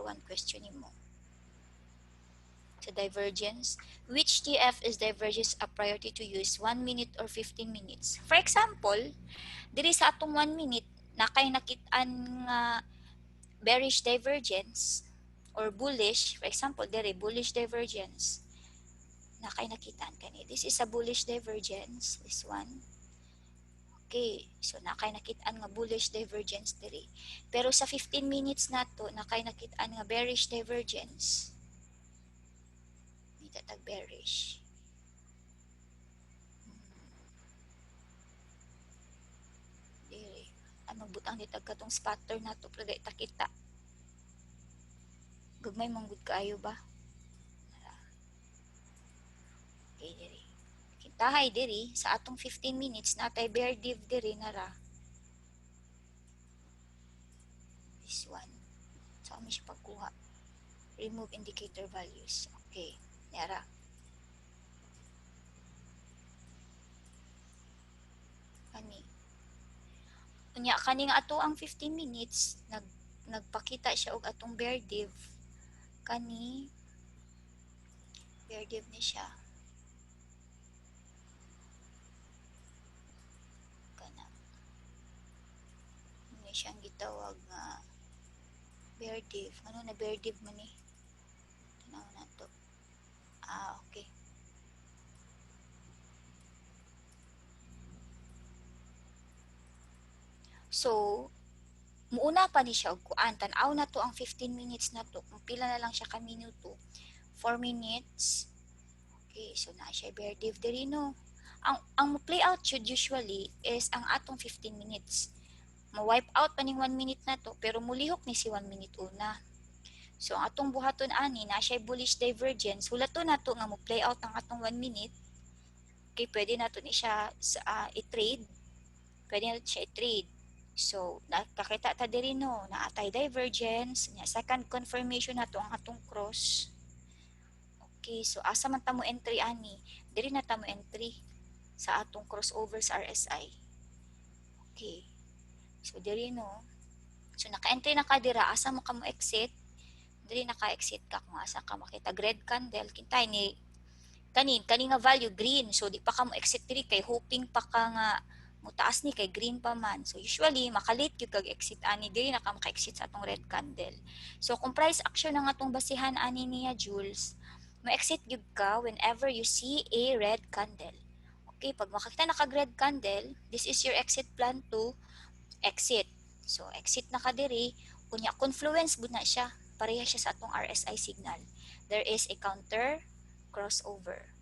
one question mo. So divergence, which TF is divergence a priority to use 1 minute or 15 minutes? For example, diri sa atong 1 minute nakay nakit-an nga bearish divergence or bullish, for example, diri bullish divergence. Nakay nakitaan kani. This is a bullish divergence, this one. Okay, so nakay nakitaan nga bullish divergence diri. Pero sa 15 minutes nato nakay nakitaan nga bearish divergence. Tag bearish. Diri. Ano butang ditag katong spatter nato pero dai ta kita. Gagmay manggud kaayo ba? Okay, diri. Kintahay diri sa atong 15 minutes natay bear div diri nara. This one. So amo siya pagkuha. Remove indicator values. Okay, nara. Kani. Unya kani nga ato ang 15 minutes nagpakita siya og atong bear div. Kani bear div ni siya. Kana. Ini siyang gitawag nga bear div. Ano na bear div man ni? Tanaw na to. Okay. So, muuna pa ni siya og kuan. Tan-aw na to ang 15 minutes na to. Kung pila na lang siya ka minuto. 4 minutes. Okay, so na siya bear div diri no. Ang play out should usually is ang atong 15 minutes. Ma-wipe out pa ning 1 minute na to pero mulihok ni si 1 minute una. So ang atong buhaton ani na siya bullish divergence. Hulaton nato nga mo play out ang atong 1 minute. Okay, pwede nato ni siya i-trade. Pwede nato siya i-trade. So, nakakita ta diri no, na atay divergence, nya second confirmation nato ang atong cross. Okay, so asa man ta mo entry ani? Diri na ta mo entry sa atong crossover sa RSI. Okay. So diri no. So naka-entry na ka dira, asa mo ka mo exit? Diri naka-exit ka kung asa ka makita red candle, kintay ni kani nga value green. So di pa ka mo exit diri kay hoping pa ka nga mutaas ni kay green pa man. So usually makalit gyud kag exit ani diri na ka maka-exit sa atong red candle. So kung price action ang atong basihan ani niya Jules, ma-exit gyud ka whenever you see a red candle. Okay, pag makakita na kag red candle, this is your exit plan to exit. So exit na ka diri, kunya confluence bud na siya, pareha siya sa atong RSI signal. There is a counter crossover.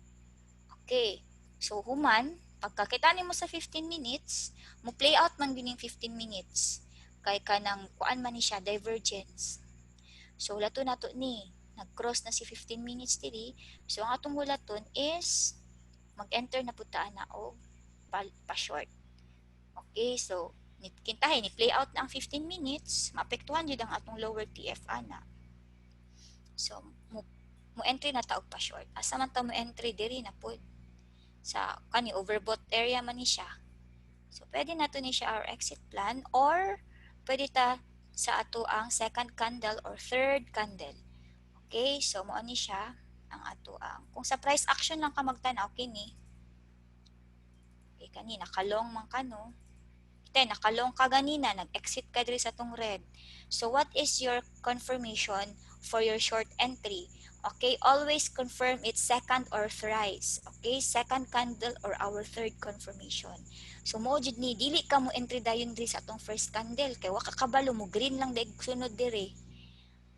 Okay, so human pagkakita nimo sa 15 minutes, mo play out man gining 15 minutes. Kay kanang kuan man ni siya divergence. So lato nato ni nag-cross na si 15 minutes diri. So ang atong hulaton is mag-enter na putaan na og pa-short. Okay, so kintahin ni play out na ang 15 minutes, maapektuhan jud ang atong lower TF ana. So mo entry na ta og pa-short. Asa man ta mo entry diri na pod sa kani overbought area man ni siya. So pwede nato ni siya our exit plan or pwede ta sa ato ang second candle or third candle. Okay, so mo ni siya ang ato ang kung sa price action lang ka magtan-aw kini. Okay, kani nakalong man kano. Kita nakalong ka ganina, nag-exit ka diri sa tong red. So what is your confirmation for your short entry? Okay, always confirm it second or thrice. Okay, second candle or our third confirmation. So mo jud ni dili ka mo entry dayon diri sa atong first candle kay wa ka kabalo mo green lang daig sunod diri.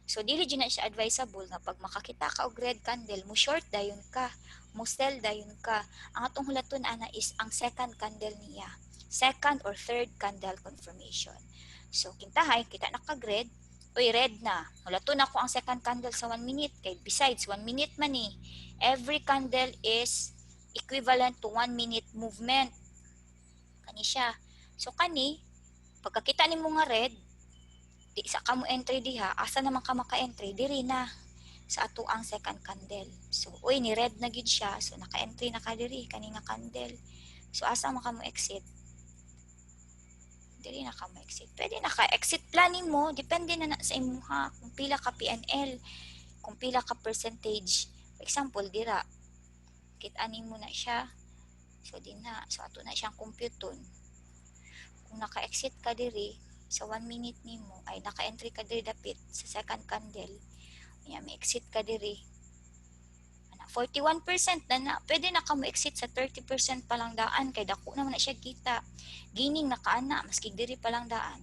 So dili jud na siya advisable nga pag makakita ka og red candle mo short dayon ka, mo sell dayon ka. Ang atong hulaton ana is ang second candle niya. Second or third candle confirmation. So kintahay kita naka-red. Uy, red na. Hulaton ako ang second candle sa 1 minute. Kay besides, 1 minute man ni. Every candle is equivalent to 1 minute movement. Kani siya. So kani, pagkakita ni mo nga red, di isa ka mo entry diha, asa naman ka maka-entry, diri na sa ato ang second candle. So, uy, ni red na gid siya. So, naka-entry na ka diri, kani nga candle. So, asa man ka mo exit? diri na ka mo exit. Pwede na ka exit planning mo, depende na sa imuha kung pila ka PNL, kung pila ka percentage. For example, dira kita-ani mo na siya. So di na, so ato na siyang computon. Kung naka-exit ka diri sa 1 minute nimo, ay naka-entry ka diri dapit sa second candle. Nya may exit ka diri. 41% na pwede na ka mo exit sa 30% pa lang daan kay dako naman na siya kita. Gining nakaana maski diri pa lang daan.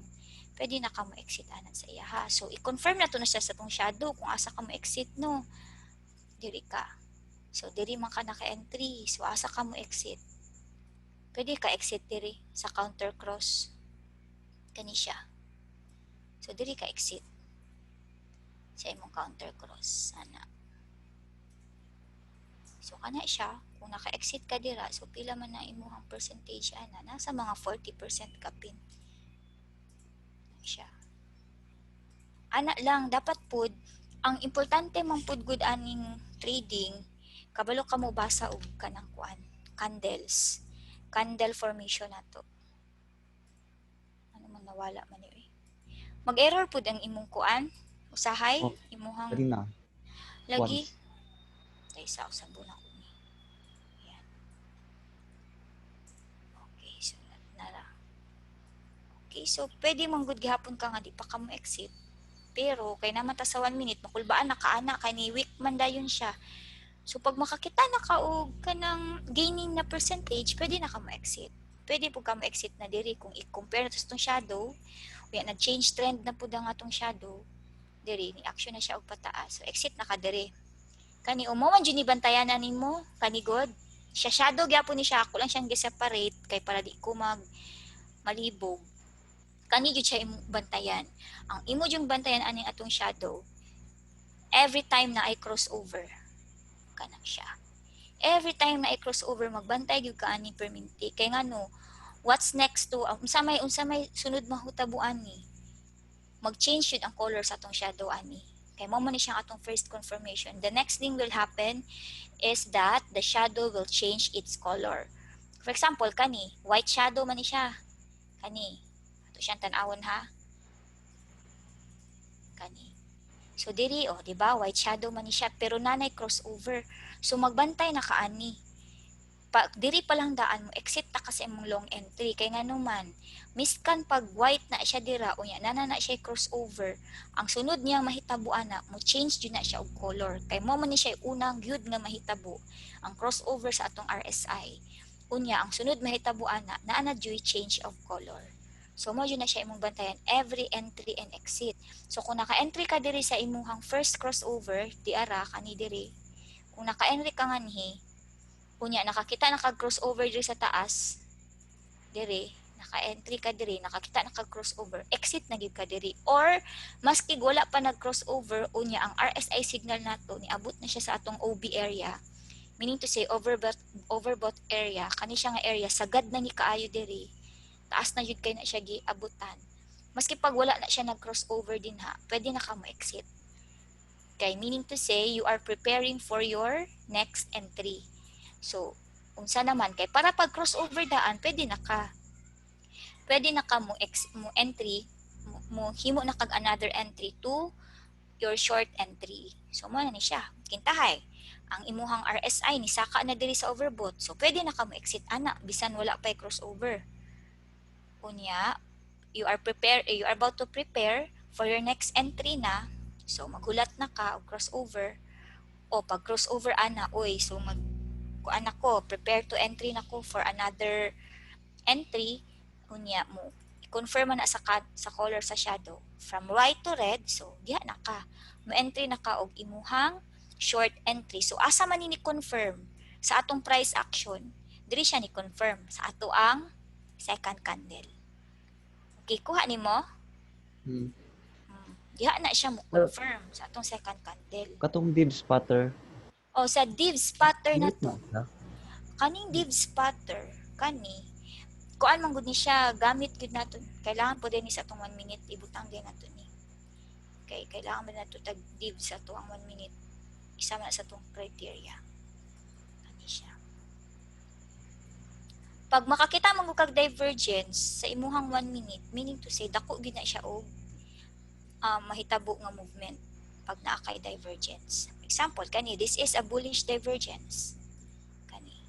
Pwede na ka mo exit anan sa iya ha. So i-confirm na to na siya sa tong shadow kung asa ka mo exit no. Diri ka. So diri man ka naka-entry. So asa ka mo exit. Pwede ka exit diri sa counter cross. Kani siya. So diri ka exit sa imong counter cross ana. So kana siya, kung naka-exit ka dira, so pila man na imuhang percentage ana, nasa mga 40% kapin. Siya. Ana lang dapat pud ang importante man pud gud aning trading, kabalo ka mo basa og kanang kuan, candles. Candle formation nato. Ano man nawala man ni. Mag-error pud ang imong kuan, usahay, imuhang Dali na. lagi. Once. Tay sa usab na ko ni. Yan. Okay, so nara. Okay, so pwede man gud gihapon ka nga di pa ka mo exit. Pero kay naman ta sa 1 minute makulbaan nakaana kay ni weak man dayon siya. So pag makakita na ka og kanang gaining na percentage, pwede na ka mo exit. Pwede po ka mo exit na diri kung i-compare to sa tong shadow. Unya nag-change trend na pud ang atong shadow. Diri ni action na siya og pataas. So exit na ka diri. Kani umawan jud ni bantayan na nimo kanigod. Siya shadow gyapon ni siya, ako lang siyang gi-separate kay para di ko malibog. Kani jud siya imong bantayan. Ang imo jung bantayan aning atong shadow every time na ay crossover kana siya. Every time na ay crossover magbantay gyud ka ani perminti kay ngano what's next to unsa may sunod mahutabuan ni mag-change yun ang color sa atong shadow ani. Kay mo man ni siyang atong first confirmation. The next thing will happen is that the shadow will change its color. For example, kani, white shadow man ni siya. Kani, ato siyang tan-awon ha. Kani. So diri oh, di ba? White shadow man ni siya pero nanay crossover. So magbantay na kaani. Diri pa lang daan mo exit ta kasi imong long entry kay ngano man miskan pag white na siya dira unya nana na siya crossover ang sunod niyang mahitabuan na mo change jud na siya og color kay mo man ni siya unang gyud nga mahitabo ang crossover sa atong RSI unya ang sunod mahitabuan na naa jud change of color. So mo jud na siya imong bantayan every entry and exit. So kung naka-entry ka diri sa imong first crossover di ara kani diri kung naka-entry ka nganhi unya nakakita naka-crossover diri sa taas diri naka-entry ka diri nakakita naka-crossover exit na gyud ka diri or maski wala pa nag-crossover unya ang RSI signal nato niabot na siya sa atong OB area meaning to say overbought area kani siya nga area sagad na ni kaayo diri taas na jud kay na siya giabutan maski pag wala na siya nag-crossover din ha pwede na ka mo exit kay meaning to say you are preparing for your next entry. So, unsa naman kay para pag crossover daan pwede na ka mo entry mo himo na kag another entry to your short entry. So mo na ni siya. Kintahay ang imuhang RSI ni saka na diri sa overbought. So pwede na ka mo exit ana bisan wala pa crossover. Unya, you are about to prepare for your next entry na. So maghulat na ka og crossover o pag crossover ana oy so kuan ako prepare to entry nako for another entry unya mo confirm na sa color sa shadow from white to red so diha na ka mo entry na ka og imuhang short entry so asa man ni confirm sa atong price action diri siya ni confirm sa ato ang second candle okay kuha nimo diha na siya mo confirm sa atong second candle Katong div spotter. o sa div spotter na Wait to na. kaning div spotter kani kuan man gud ni siya gamit gud nato kailangan po din ni sa atong 1 minute ibutang din nato ni kay kailangan man nato tag div sa to ang 1 minute isa man sa atong criteria kani siya Pag makakita man kag divergence sa imuhang 1 minute, meaning to say dako gid na siya og mahitabo nga movement pag naa kay divergence. Example kani, this is a bullish divergence. Kani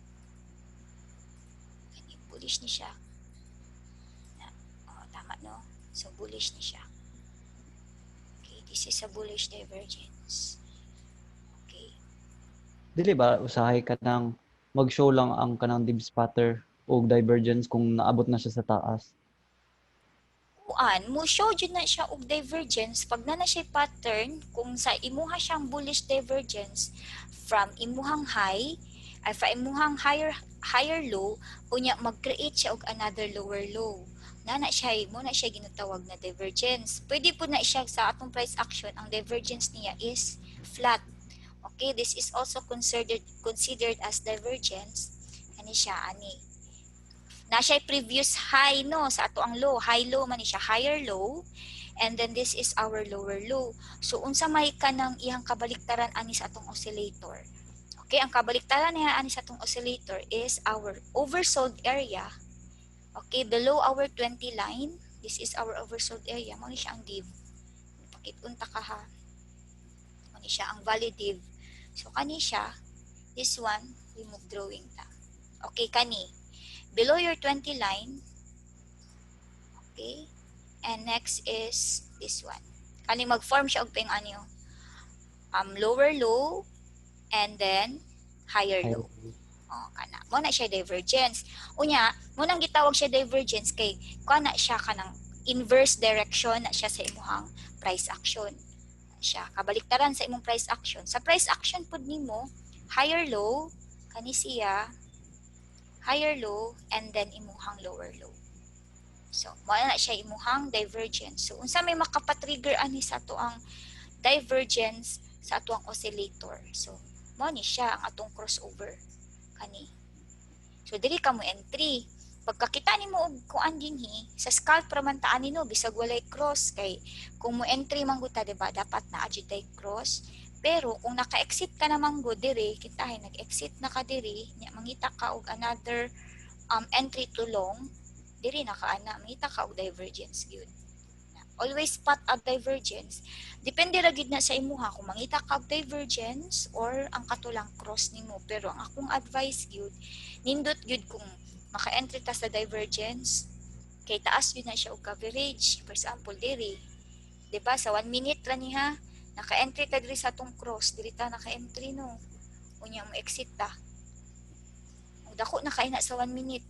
bullish ni siya. Tama no? So bullish ni siya. Okay, this is a bullish divergence. Okay. Dili ba usahay ka ng mag-show lang ang kanang dib spatter o divergence kung naabot na siya sa taas? Mo show jud na siya og divergence pag na siya pattern kung sa imuha siyang bullish divergence from imuhang high ay from imuhang higher low unya mag-create siya og another lower low. Na siya mo na siya ginatawag na divergence. Pwede po na siya sa atong price action ang divergence niya is flat. Okay, this is also considered as divergence. Ani siya ani. Na siya previous high no sa ato ang low, high low man ni siya, higher low, and then this is our lower low. So unsa may kanang iyang kabaliktaran ani sa atong oscillator. Okay, ang kabaliktaran niya ani sa atong oscillator is our oversold area. Okay, below our 20 line, this is our oversold area. Mo ni siya ang div. Pakitunta ka ha. Mo ni siya ang valid div. So kani siya, this one, remove drawing ta. Okay, kani. Below your 20 line, okay, and next is this one. Kani mag-form siya og ping anyo. Lower low, and then higher low. Kana. Mo na siya divergence. Unya, mo nang gitawag siya divergence kay kana siya kanang inverse direction na siya sa imuhang price action. Siya kabaliktaran sa imong price action. Sa price action pud nimo, higher low kani siya, higher low, and then imuhang lower low. So, mo na siya imuhang divergence. So, unsa may makapatrigger ani sa ato ang divergence sa ato ang oscillator. So, mo ni siya ang atong crossover kani. So, dili ka mo entry. Pagkakita nimo og kuan dinhi sa scalp ra man ta ani no bisag walay cross kay kung mo entry man gud ta diba dapat na adjud tay cross. Pero kung naka-exit ka naman go dire, kitahin nag-exit na ka dire, nya mangita ka og another entry to long, dire nakaana mangita ka og divergence gyud. Always spot a divergence. Depende ra gyud na sa imuha kung mangita ka og divergence or ang katulang cross nimo. Pero ang akong advice gyud, nindot gyud kung maka-entry ta sa divergence, kay taas gyud na siya og coverage. For example, dire, diba sa 1 minute ra ni ha, naka-entry ta diri sa atong cross, diri ta naka-entry no. Unya mo exit ta. Og dako na kay na sa 1 minute.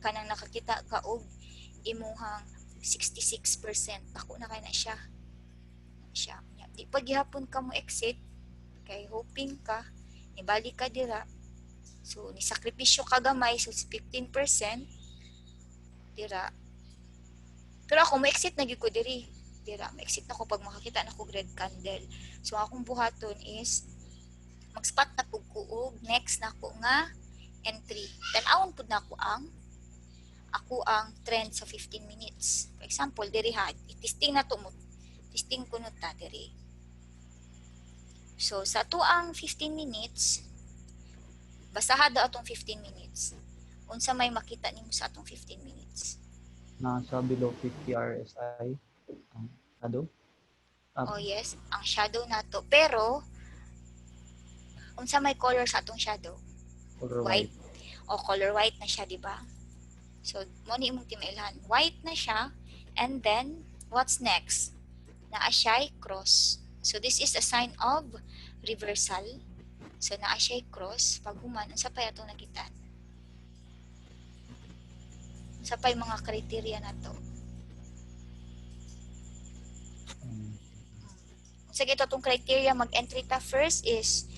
Kanang nakakita ka og imuhang 66%. Dako na kay na siya. Unya, di pa gihapon ka mo exit kay hoping ka ibalik ka dira. So ni sakripisyo ka gamay so 15% dira. Pero ako mo exit na gyud ko diri. Dira, ma-exit na ko pag makakita na ko red candle. So, akong buhaton is mag-spot na po ko next na ko nga entry. Tanawon po na ako ang trend sa 15 minutes. For example, diri ha, i-testing na to mo. Testing ko no ta diri. So, sa to ang 15 minutes, basaha daw atong 15 minutes. Unsa may makita nimo sa atong 15 minutes? Nasa below 50 RSI. Shadow? Oh yes, ang shadow nato. Pero, unsa may color sa atong shadow? Color White. O color white na siya, di ba? So, mo ni imong timailhan. White na siya. And then, what's next? Naa siya cross. So, this is a sign of reversal. So, naa siya cross. Pag human, unsa pa atong nakita? Unsa pa yung mga criteria nato? So, ito itong criteria, mag-entry ta first is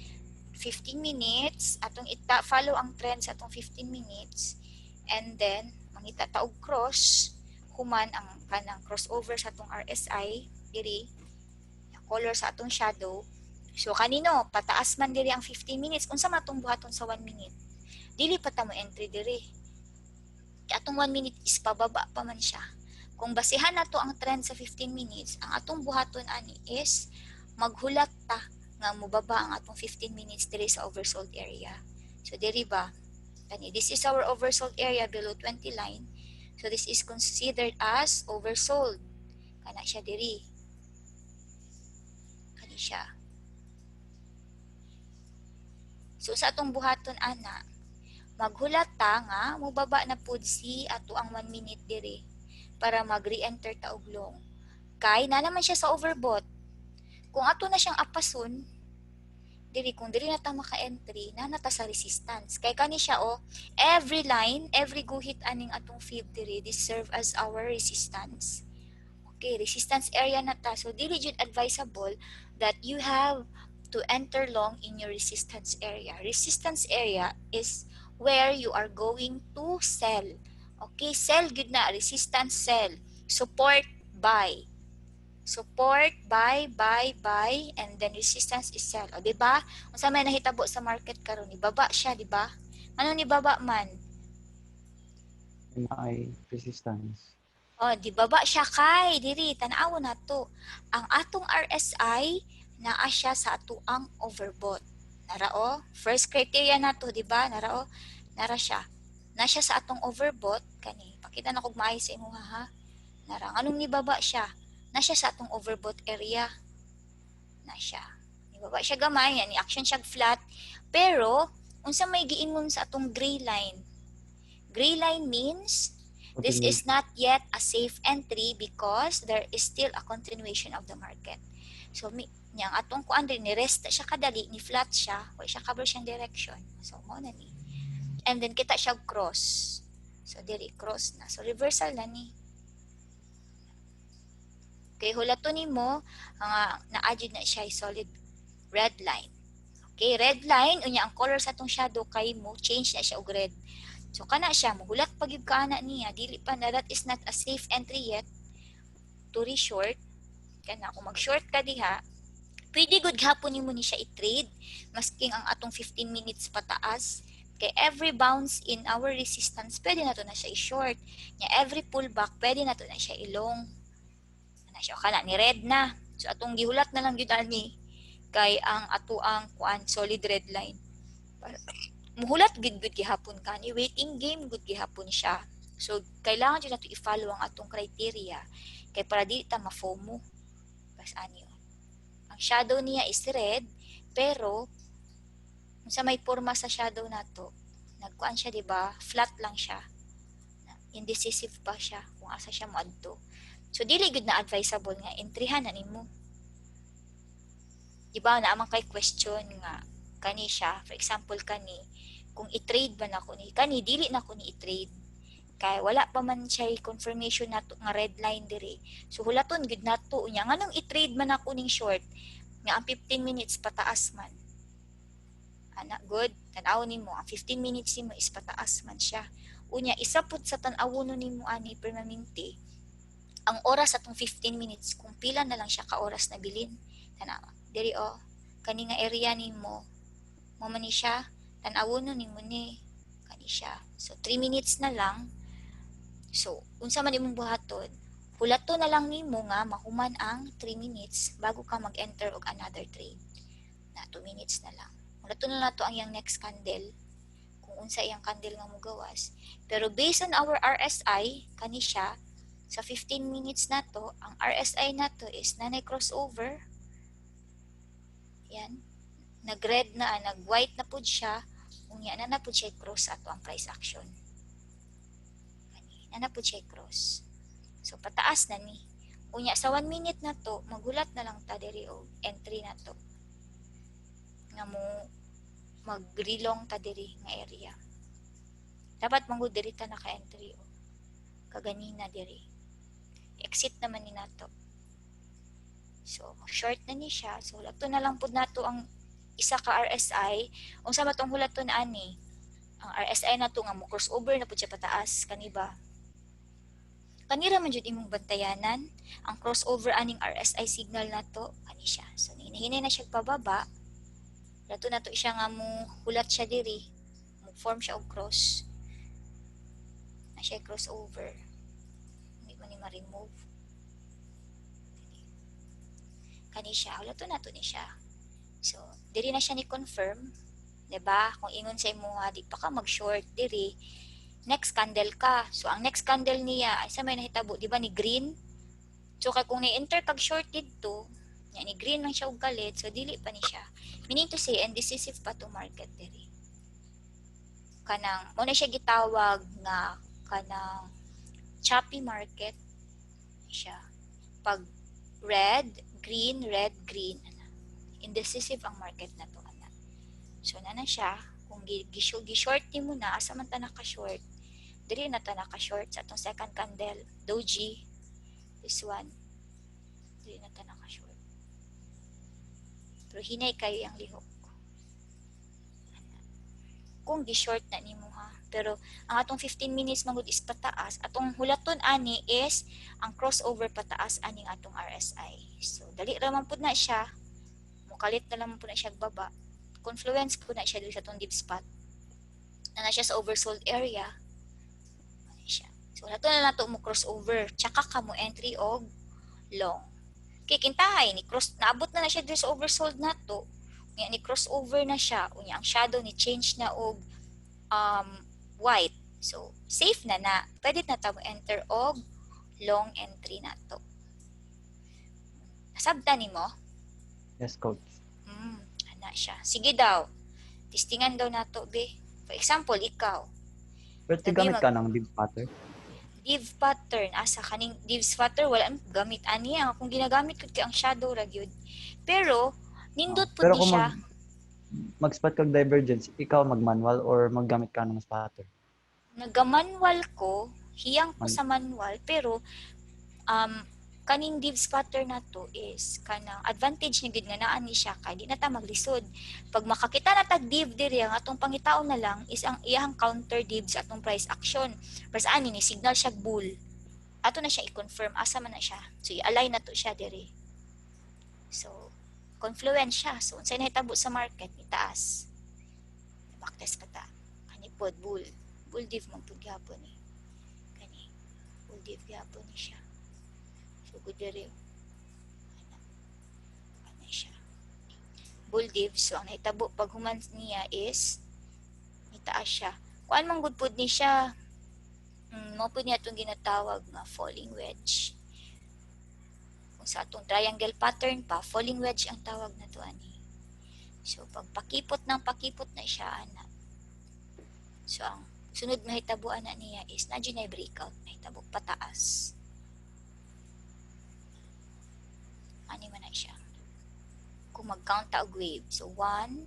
15 minutes. Atong follow ang trend sa atong 15 minutes. And then, mangita ta og cross. Human ang kanang crossover sa atong RSI. Diri. Color sa atong shadow. So, kanino? Pataas man diri ang 15 minutes. Unsa man atong buhaton sa 1 minute? Dili pa ta mo entry diri. Atong 1 minute is pababa pa man siya. Kung basihan nato ang trend sa 15 minutes, ang atong buhaton ani is maghulat ta nga mobaba ang atong 15 minutes diri sa oversold area. So diri ba Kani, this is our oversold area below 20 line. So this is considered as oversold. Kana siya diri. Kani siya. So sa atong buhaton ana, maghulat ta nga mubaba na pud si ato ang 1 minute diri para mag-re-enter ta og long. Kay na naman siya sa overbought. Kung ato na siyang apason, diri kung diri na ta maka-entry, na nata sa resistance. Kay kani siya every line, every guhit aning atong feed diri, this serve as our resistance. Okay, resistance area na ta. So dili jud advisable that you have to enter long in your resistance area. Resistance area is where you are going to sell. Okay, sell gud na, resistance sell. Support buy. Support, buy, and then resistance is sell. O, diba? Kung sa may nahitabo sa market karon, ibaba siya, diba? Ano ni baba man? May resistance. O, di baba siya kay, diri, tanaw na to. Ang atong RSI, naa siya sa atuang overbought. Nara first criteria na to, diba? Nara nara siya. Na siya sa atong overbought, kani, pakita na kog maayo sa imo ha. Nara, anong ni baba siya? Na siya sa atong overbought area. Na siya. Ibaba siya gamay, ni action siya flat. Pero, unsa may giingon sa atong gray line? Gray line means this is not yet a safe entry because there is still a continuation of the market. So, niyang atong kuan din, ni rest siya kadali, ni flat siya, wala siya cover siyang direction. So, mo na ni. And then, kita siya cross. So, diri, cross na. So, reversal na ni. Okay, hulato nimo nga na-adjud na siya solid red line. Okay, red line unya ang color sa atong shadow kay mo change na siya og red. So kana siya mohulat pagyud kana niya dili pa na that is not a safe entry yet to re-short. Kana kung mag-short ka diha, pwede gud gihapon nimo ni siya i-trade masking ang atong 15 minutes pataas. Kay every bounce in our resistance pwede na to na siya i-short. Nya every pullback pwede na to na siya i-long. Siya kana ni red na. So atong gihulat na lang gyud ani kay ang ato ang kuan solid red line. Muhulat gud gihapon kani waiting game gud gihapon siya. So kailangan jud nato i-follow ang atong criteria kay para di ta ma-FOMO. Bas ani ang shadow niya is red pero unsa may porma sa shadow nato nagkuan siya diba flat lang siya. Indecisive pa siya kung asa siya moadto. So, dili good na advisable nga entryhan na nimo. Diba, na amang kay question nga, kani siya, for example, kani, kung i-trade ba na ko ni, kani, dili na ko ni i-trade. Kaya wala pa man siya confirmation na to, nga red line diri. So, hulaton, good na to. Unya, nga nung i-trade man ako ning short, nga ang 15 minutes pataas man. Ana, good. Tanaw nimo, ang 15 minutes nimo is pataas man siya. Unya, isa pud sa tan-awono nimo ani permanente, ang oras atong 15 minutes kung pila na lang siya ka oras na bilin. Tanawa. Diri kani nga area nimo mo man ni siya tan-awon nimo ni kani siya. So 3 minutes na lang. So unsa man imong buhaton? Hulato na lang nimo nga mahuman ang 3 minutes bago ka mag-enter og another trade. Na 2 minutes na lang. Hulato na nato ang yang next candle kung unsa iyang candle nga mogawas. Pero based on our RSI kani siya sa 15 minutes na to, ang RSI na to is nanay crossover. Yan. Nag-red na, nag-white na po siya. Unya na po siya cross ato ang price action. Na po siya cross. So, pataas na ni. Unya, sa 1 minute na to, magulat na lang ta diri o entry na to. Nga mo mag-relong ta diri nga area. Dapat mangud diri ta naka-entry o. Kaganina diri. Exit naman ni nato. So, short na ni siya. So, hulato na lang po nato ang isa ka RSI. Kung sa matong hulato na ani, ang RSI na to nga mo crossover na po siya pataas. Kaniba? Kanira man jud imong bantayanan. Ang crossover aning RSI signal na to, kani siya. So, hinahinay na siya pababa. Hulato na to siya nga mo hulat siya diri. Mo form siya og cross. Na siya crossover. Ma-remove. Kani siya, hulato na to ni siya. So, diri na siya ni confirm 'Diba? Kung ingon sa imuha di pa ka mag-short diri, next candle ka. So ang next candle niya ay sa may nahitabo, di ba ni green? So kay kung ni-enter kag short dito, nya ni green lang siya og galit, so dili pa ni siya. Meaning to say, indecisive pa to market diri. Kanang mo na siya gitawag nga kanang choppy market siya. Pag red, green, indecisive ang market na to ana. So na siya, kung gi-short nimo na asa man ta naka-short, diri na ta naka-short sa atong second candle, doji. This one, diri na ta naka-short. Pero hinay kayo ang lihok. Kung gi-short na nimo ha. Pero ang atong 15 minutes magud is pataas. Atong hulaton ani is ang crossover pataas aning atong RSI. So dali ra man pud na siya. Mukalit na lang pud na siya baba. Confluence pud na siya diri sa atong deep spot. Na siya sa oversold area. Ano siya. So hulaton na nato mo crossover. Tsaka ka mo entry og long. Kay kintahay ni cross naabot na siya diri sa oversold nato. Unya ni crossover na siya, unya ang shadow ni change na og white. So safe na na. Pwede na ta mo enter og long entry nato. Nasabtan nimo? Yes, coach. Ana siya. Sige daw. Testingan daw nato be. For example, ikaw. Pero gamit ka ng div pattern? Div pattern asa kaning div pattern wala ang gamit ani ang kung ginagamit ko kay ang shadow ra gyud. Pero nindot pud Pero ni kung siya. mag-spot kag divergence, ikaw mag-manual or maggamit ka ng spotter? Nagamanual ko, hiyang ko sa manual, pero kaning div spotter na to is kanang advantage ni gid nga naa ni siya kay di na ta maglisod. Pag makakita na tag div diri ang atong pangitaon na lang is ang iyang counter div sa atong price action. Pero ani ni signal siya bull. Ato na siya i-confirm asa man na siya. So i-align na to siya diri. So confluence siya. So unsay nahitabo sa market ni taas. Backtest pa ta. Kani pod bull. Bull div man pud gyapon ni. Kani bull div gyapon ni siya. So good diri. Ano siya. Bull div. So ang nahitabo pag human niya is ni taas siya. Kuan man gud pud ni siya. Mo pud niya itong ginatawag nga falling wedge. Kung sa atong triangle pattern pa, falling wedge ang tawag na to ani. So pag pakipot na siya ana. So ang sunod na hitabuan na niya is na dyan ay breakout na hitabo pataas. Ani man na siya. Kung mag-count ta og wave. So 1,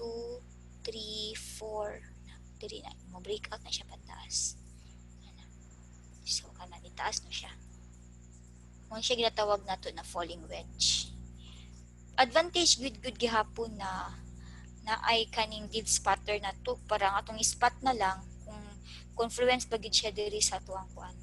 2, 3, 4. Diri na. Mo-breakout na siya pataas. So, kanan itaas na siya. Kung siya ginatawag nato na falling wedge. Advantage good gihapon na ay kaning div spotter na to. Parang atong spot na lang kung confluence bagid siya diri sa ato ang kuan.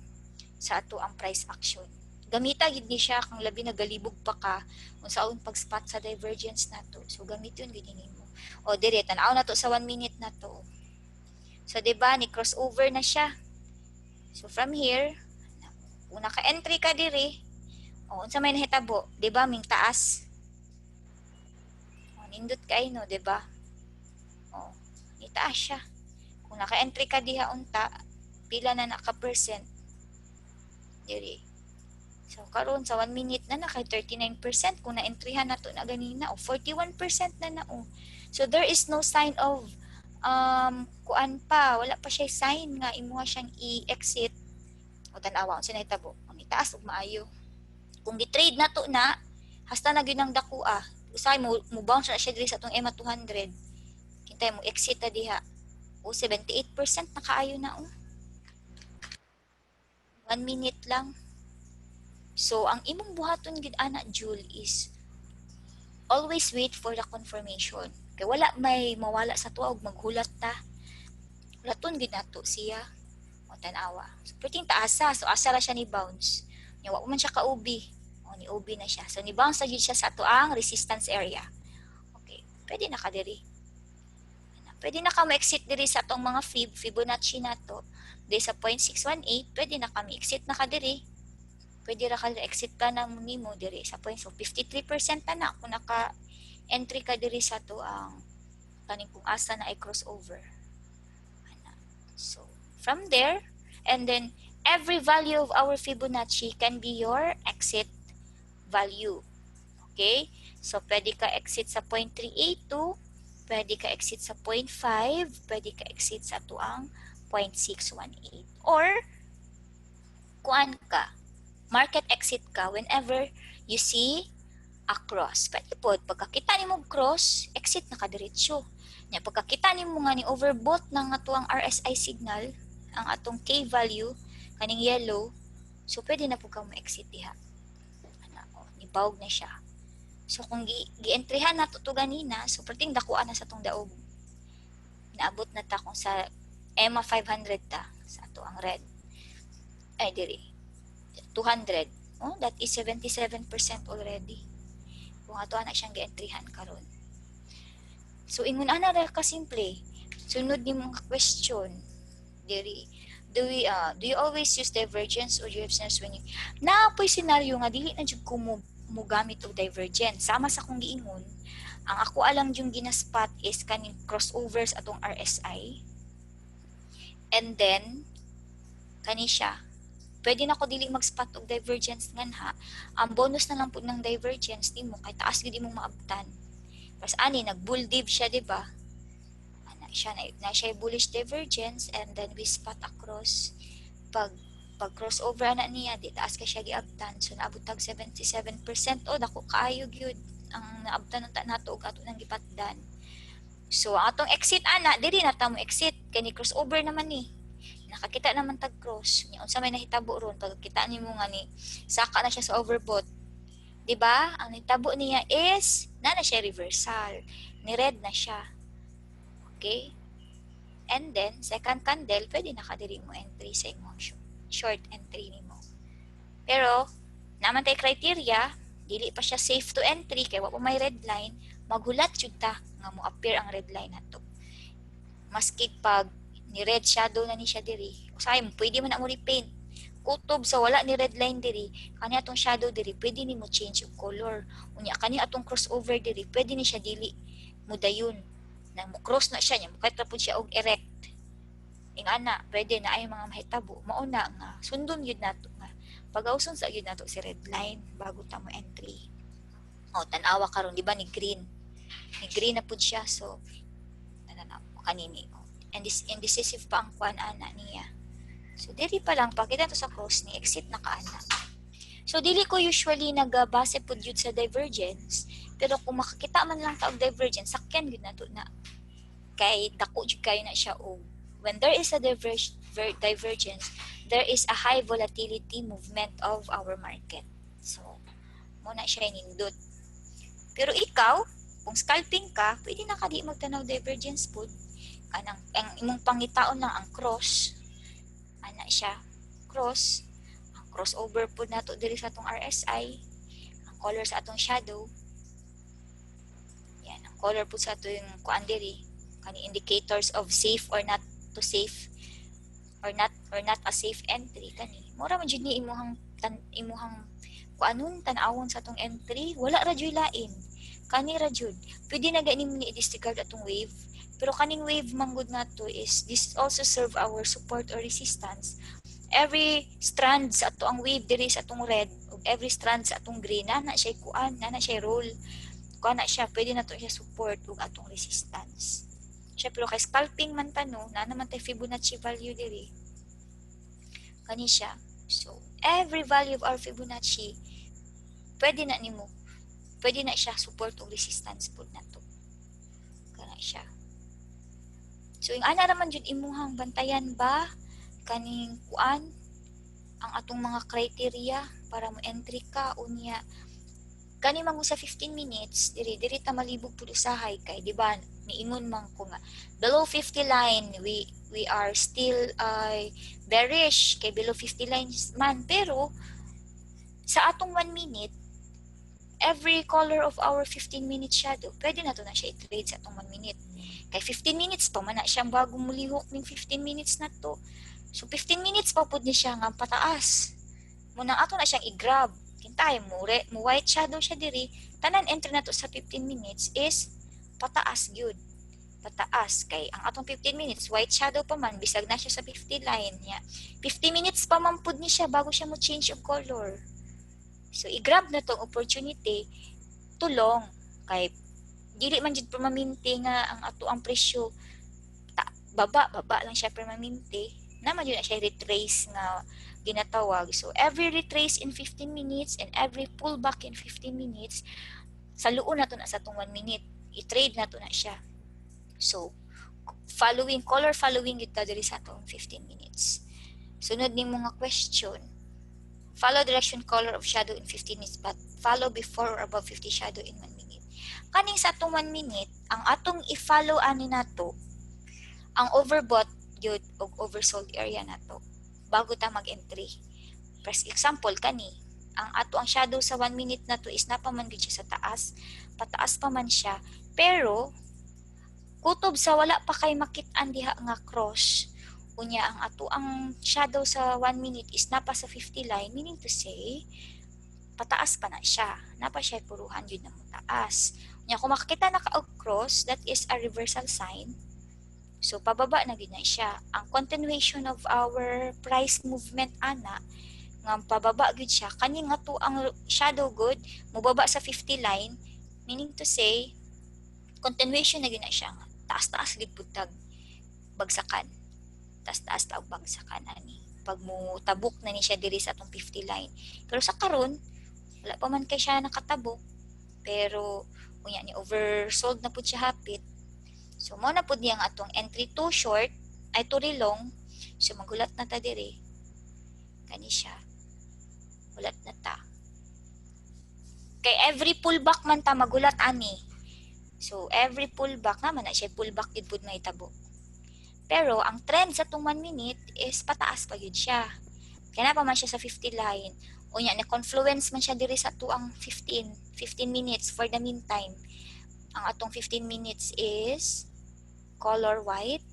Sa ato ang price action. Gamita gid ni siya kung labi nagalibog pa ka kung saon pag-spot sa divergence nato. So, gamit yun gid nimo. O, dire, tanaw na to sa 1 minute na to. So, diba, ni crossover na siya. So from here, kung naka-entry ka diri, unsa may nahitabo, 'di ba, ming taas. Nindot kay no, 'di ba? Ni taas siya. Kung naka-entry ka diha unta, pila na naka-percent diri. So karon sa 1 minute na naka 39% kung na-entryhan nato na ganina o 41% na o. So there is no sign of kuan pa, wala pa siya sign nga imuha siyang i-exit o tan-awa unsa nahitabo ang itaas ug maayo kung gi-trade nato na hasta na gyud ang dakua usay mo bounce na siya diri sa atong EMA 200 kintay mo exit ta diha o 78% na kaayo na o 1 minute lang. So ang imong buhaton gid ana Jul is always wait for the confirmation. Kay wala may mawala sa tuwa og maghulat ta. Hulaton gid nato siya. O tan-awa. So perting taasa, so asa ra siya ni bounce. Nya wa man siya ka-OB. O ni OB na siya. So ni bounce na gid siya sa tuang resistance area. Okay, pwede na ka diri. Pwede na ka ma-exit diri sa atong mga Fibonacci nato. Diri sa 0.618, pwede na kami exit na ka diri. Pwede ra ka exit ka na nimo diri sa point. So 53% na kung naka entry ka diri sa to ang kaning kung asa na ay crossover. So from there, and then every value of our Fibonacci can be your exit value. Okay? So pwede ka exit sa 0.382, pwede ka exit sa 0.5, pwede ka exit sa tuang 0.618. Or kuan ka, market exit ka whenever you see a cross. Pwede po, pagkakita ni mo cross, exit na kadiretsyo. Nya pagkakita ni mo nga ni overbought ng atuang RSI signal, ang atong K value, kaning yellow, so pwede na po kang ma-exit diha. Nibawg na siya. So kung gi-entryhan na to ganina, so perting dakuan na sa tong daog. Naabot na ta kung sa EMA 500 ta, sa ato ang red. Ay, diri. 200. Oh, that is 77% already. Kung ato na siyang gi-entryhan karon. So ingon ana ra ka simple. Sunod ni mga question. Diri, do you always use divergence or do you have sense when you naapoy senaryo nga dili na jud ko mo gamit og divergence sama sa kong giingon ang ako alang yung ginaspot is kaning crossovers atong RSI and then kani siya pwede na ko dili mag-spot og divergence nganha ang bonus na lang pud ng divergence nimo kay taas gid imong maabtan pas ani nag-bull div siya di ba na siya bullish divergence and then we spot across pag crossover na niya di taas ka siya giabtan so naabot tag 77% o dako kaayo gyud ang naabtan nato og ato nang gipatdan so atong exit ana diri na ta mo exit kay ni crossover naman ni nakakita naman tag cross nya unsa may nahitabo ron pag kita nimo nga ni saka na siya sa overbought di ba ang nitabo niya is na siya reversal ni red na siya. Okay? And then, second candle, pwede nakadiri mo entry sa imong short entry nimo. Pero, naman tayo criteria, dili pa siya safe to entry, kaya wala pa may red line, maghulat jud ta nga mo appear ang red line nato. Maski pag ni red shadow na ni siya diri, usay mo, pwede man na mo repaint. Kutob sa wala ni red line diri, kani atong shadow diri, pwede ni mo change yung color. Unya, kani atong crossover diri, pwede ni siya dili mo dayon na mo cross na siya niya mukha tapos siya og erect ing ana pwede na ay mga mahitabo mauna nga sundon gyud nato nga pag-awson sa gyud nato si red line bago ta mo entry o tan-awa karon di ba ni green na pud siya so nananaw kanini and this indecisive pa ang kuan ana niya so dili pa lang pakita to sa cross ni exit na kaana so dili ko usually nagabase pud yun sa divergence pero kung makakita man lang ta og divergence sakyan gyud nato na kay dako jud kayo na siya og when there is a divergence there is a high volatility movement of our market so mo na siya nindot pero ikaw kung scalping ka pwede na ka di magtanaw divergence pud kanang ang imong pangitaon lang ang cross ana siya cross ang crossover pud nato diri sa atong RSI ang color sa atong shadow yan ang color pud sa atong kuan diri kani indicators of safe or not to safe or not a safe entry kani mura man jud ni imuhang kuanon tan-awon sa atong entry wala ra jud lain kani ra jud pwede na gani mo ni disregard atong wave pero kaning wave manggod nato is this also serve our support or resistance every strand sa ato ang wave diri sa atong red ug every strand sa atong green na siya kuan na siya roll kuan na siya pwede nato siya support ug atong resistance siya pero kay scalping man tano na naman tay Fibonacci value diri kani siya so every value of our Fibonacci pwede na siya support ug resistance pud nato kana siya so yung ana raman jud imuhang bantayan ba kaning kuan ang atong mga criteria para mo entry ka unya kani man sa 15 minutes diri ta malibog pud usahay kay di ba niingon man ko nga below 50 line we are still bearish kay below 50 lines man pero sa atong 1 minute every color of our 15 minute shadow pwede na to na siya i-trade sa atong 1 minute kay 15 minutes pa man na siyang bagong mulihok ning 15 minutes na to so 15 minutes pa pud ni siya nga pataas mo nang ato na siyang i-grab kintay mo white shadow siya diri tanan entry na to sa 15 minutes is pataas gyud pataas kay ang atong 15 minutes white shadow pa man bisag na siya sa 50 line niya. 50 minutes pa man pud ni siya bago siya mo change of color. So i-grab na tong opportunity tulong kay dili man jud permanente nga ang ato ang presyo baba lang siya permanente naman yun na siya retrace nga ginatawag. So every retrace in 15 minutes and every pullback in 15 minutes sa luon na to na sa tong 1 minute i-trade na to na siya. So color following gid ta diri sa tong 15 minutes. Sunod ning mga question. Follow direction color of shadow in 15 minutes but follow before or above 50 shadow in 1 minute. Kaning sa atong 1 minute, ang atong i-follow ani nato ang overbought gyud og oversold area nato bago ta mag-entry. For example kani, ang ato ang shadow sa 1 minute nato is napaman gyud siya sa taas, pataas pa man siya, pero kutob sa wala pa kay makit-an diha nga cross unya ang ato ang shadow sa 1 minute is napa sa 50 line, meaning to say pataas pa na siya, napa siya puruhan yun na mo taas unya kung makita na ka og cross, that is a reversal sign. So pababa na gid na siya. Ang continuation of our price movement ana nga pababa gid siya kani nga to ang shadow good mobaba sa 50 line, meaning to say continuation na gid na siya. Taas-taas gid putag bagsakan. Taas-taas ta og bagsakan ani. Pag mo tabok na ni siya diri sa atong 50 line. Pero sa karon wala pa man kay siya nakatabok. Pero unya ni oversold na pud siya hapit. So mo na pud niyang atong entry too short ay too long. So magulat na ta diri. Kani siya. Ulat na ta. Kay every pullback man ta magulat ani. So every pullback naman na siya pullback gid pud may tabo. Pero ang trend sa tong 1 minute is pataas pa gyud siya. Kaya na pa man siya sa 50 line. Unya na confluence man siya diri sa tuang 15 minutes for the meantime. Ang atong 15 minutes is color white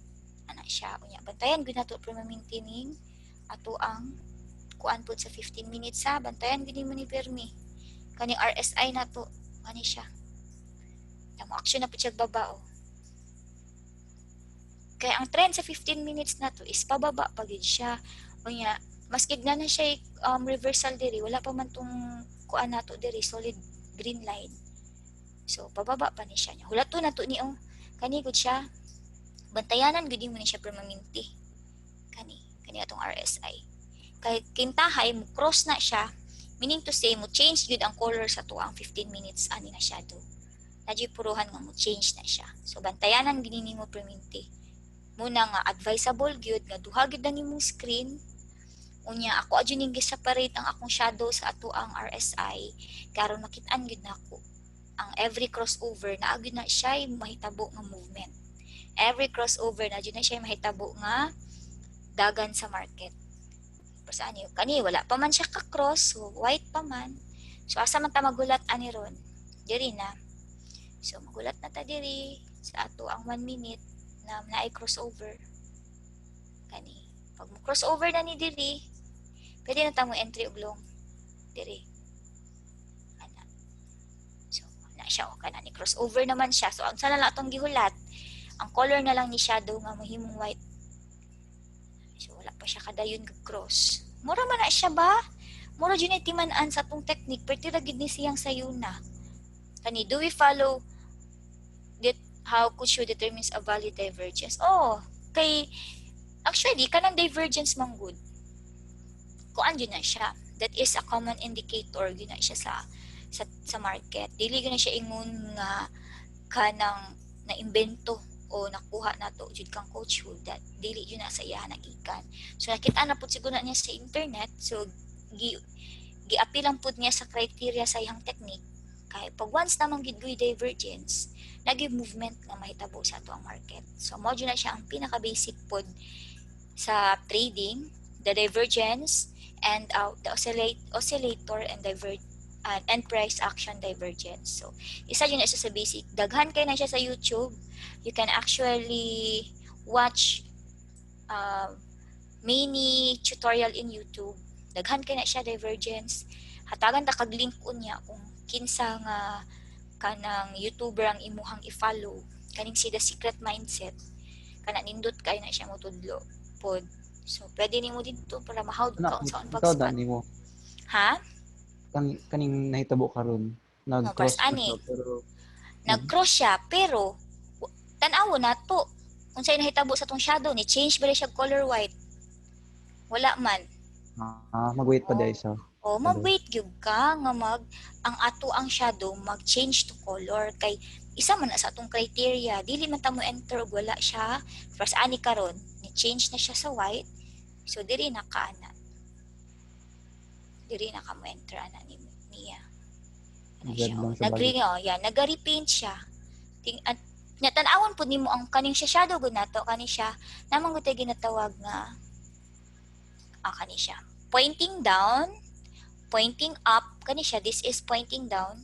ana siya unya bantayan gud nato permanenteng ato ang kuan pud sa 15 minutes sa bantayan gid mo ni permi kaning RSI nato ani siya tamo action na pud siya baba kaya ang trend sa 15 minutes nato is pababa pa gid siya unya maski na siya reversal diri wala pa man tong kuan nato diri solid green line. So pababa pa ni siya. Hulato na to ni kani gud siya. Bantayanan gud mo ni siya permanente. Kani atong RSI. Kay kintahay mo cross na siya, meaning to say mo change gud ang color sa tuang 15 minutes ani na shadow. Nadyo puruhan nga mo change na siya. So bantayanan gid nimo permanente. Muna nga advisable gyud nga duha gyud na nimong screen. Unya ako adyo ning gi-separate ang akong shadow sa ato ang RSI karon makit-an gyud nako. Ang every crossover na agud na siya mahitabo nga movement. Every crossover na agud na siya mahitabo nga dagan sa market. Pero saan yun? Kani wala pa man siya ka-cross, so white pa man. So asa man ta magulat ani ron? Diri na. So magulat na ta diri sa ato ang 1 minute na naay crossover. Kani pag mo crossover na ni diri, pwede na ta mo entry og long diri. Siya o kana ni crossover naman siya. So unsa na lang atong gihulat? Ang color na lang ni shadow nga mohimong white. So wala pa siya kadayon kag cross. Mura man na siya ba? Mura jud ni timan-an sa atong technique perti ra gid ni siyang sayuna. Kani do we follow that how Kucho determines a valid divergence? Oh, kay actually kanang divergence man good. Kuan jud na siya. That is a common indicator gyud na siya sa market. Dili gina siya ingon nga kanang naimbento o nakuha nato jud kang coach that dili yun na sa iya nagikan. So nakita na pud siguro niya sa internet, so gi-appeal lang pud niya sa criteria sa iyang technique kay pag once namang gid divergence nagi movement nga mahitabo sa ato ang market. So mao na siya ang pinaka basic pod sa trading, the divergence and the oscillator and price action divergence. So, isa yun isa sa basic. Daghan kayo na siya sa YouTube. You can actually watch mini tutorial in YouTube. Daghan kayo na siya divergence. Hatagan ta kag link unya kung kinsa nga kanang YouTuber ang imuhang i-follow. kaning si The Secret Mindset, kana nindot kayo na siya mo tudlo pod. So pwede nimo dito para mahawd Ana ka coach, sa on ikaw da pag-spot. nimo Ha? kaning nahitabo karon. O, paras Nag-cross pa ani. siya pero Nag-cross siya pero tan-awo nato unsay nahitabo sa tong shadow ni change ba siya color white? Wala man. mag-wait pa Oh. di siya. O Shadow. mag-wait gyud ka nga ang ato ang shadow mag-change to color kay isa man na sa atong criteria dili man ta mo enter og wala siya first ani karon ni change na siya sa white so diri na ka ana diri na ka mo enter ana niya ana Red siya lang sa nag-green balik. yan nag-repaint siya nya tan-awon pud nimo ang kaning siya shadow gud nato kani siya namang gud ginatawag nga kani siya pointing down pointing up kani siya this is pointing down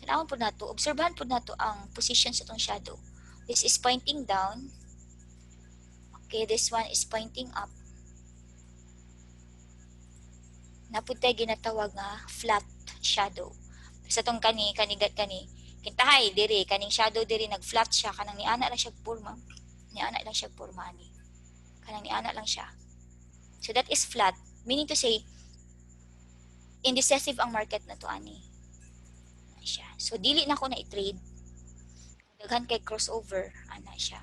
tanawon po nato obserbahan po nato ang position sa tong shadow this is pointing down okay this one is pointing up napud tay ginatawag nga flat shadow sa tong kanigat kani kintahay diri kaning shadow diri nag flat siya kanang ni ana lang siya porma ani kanang ni ana lang siya so that is flat meaning to say indecisive ang market na to ani siya. So dili na ko na i-trade. Daghan kay crossover ana siya.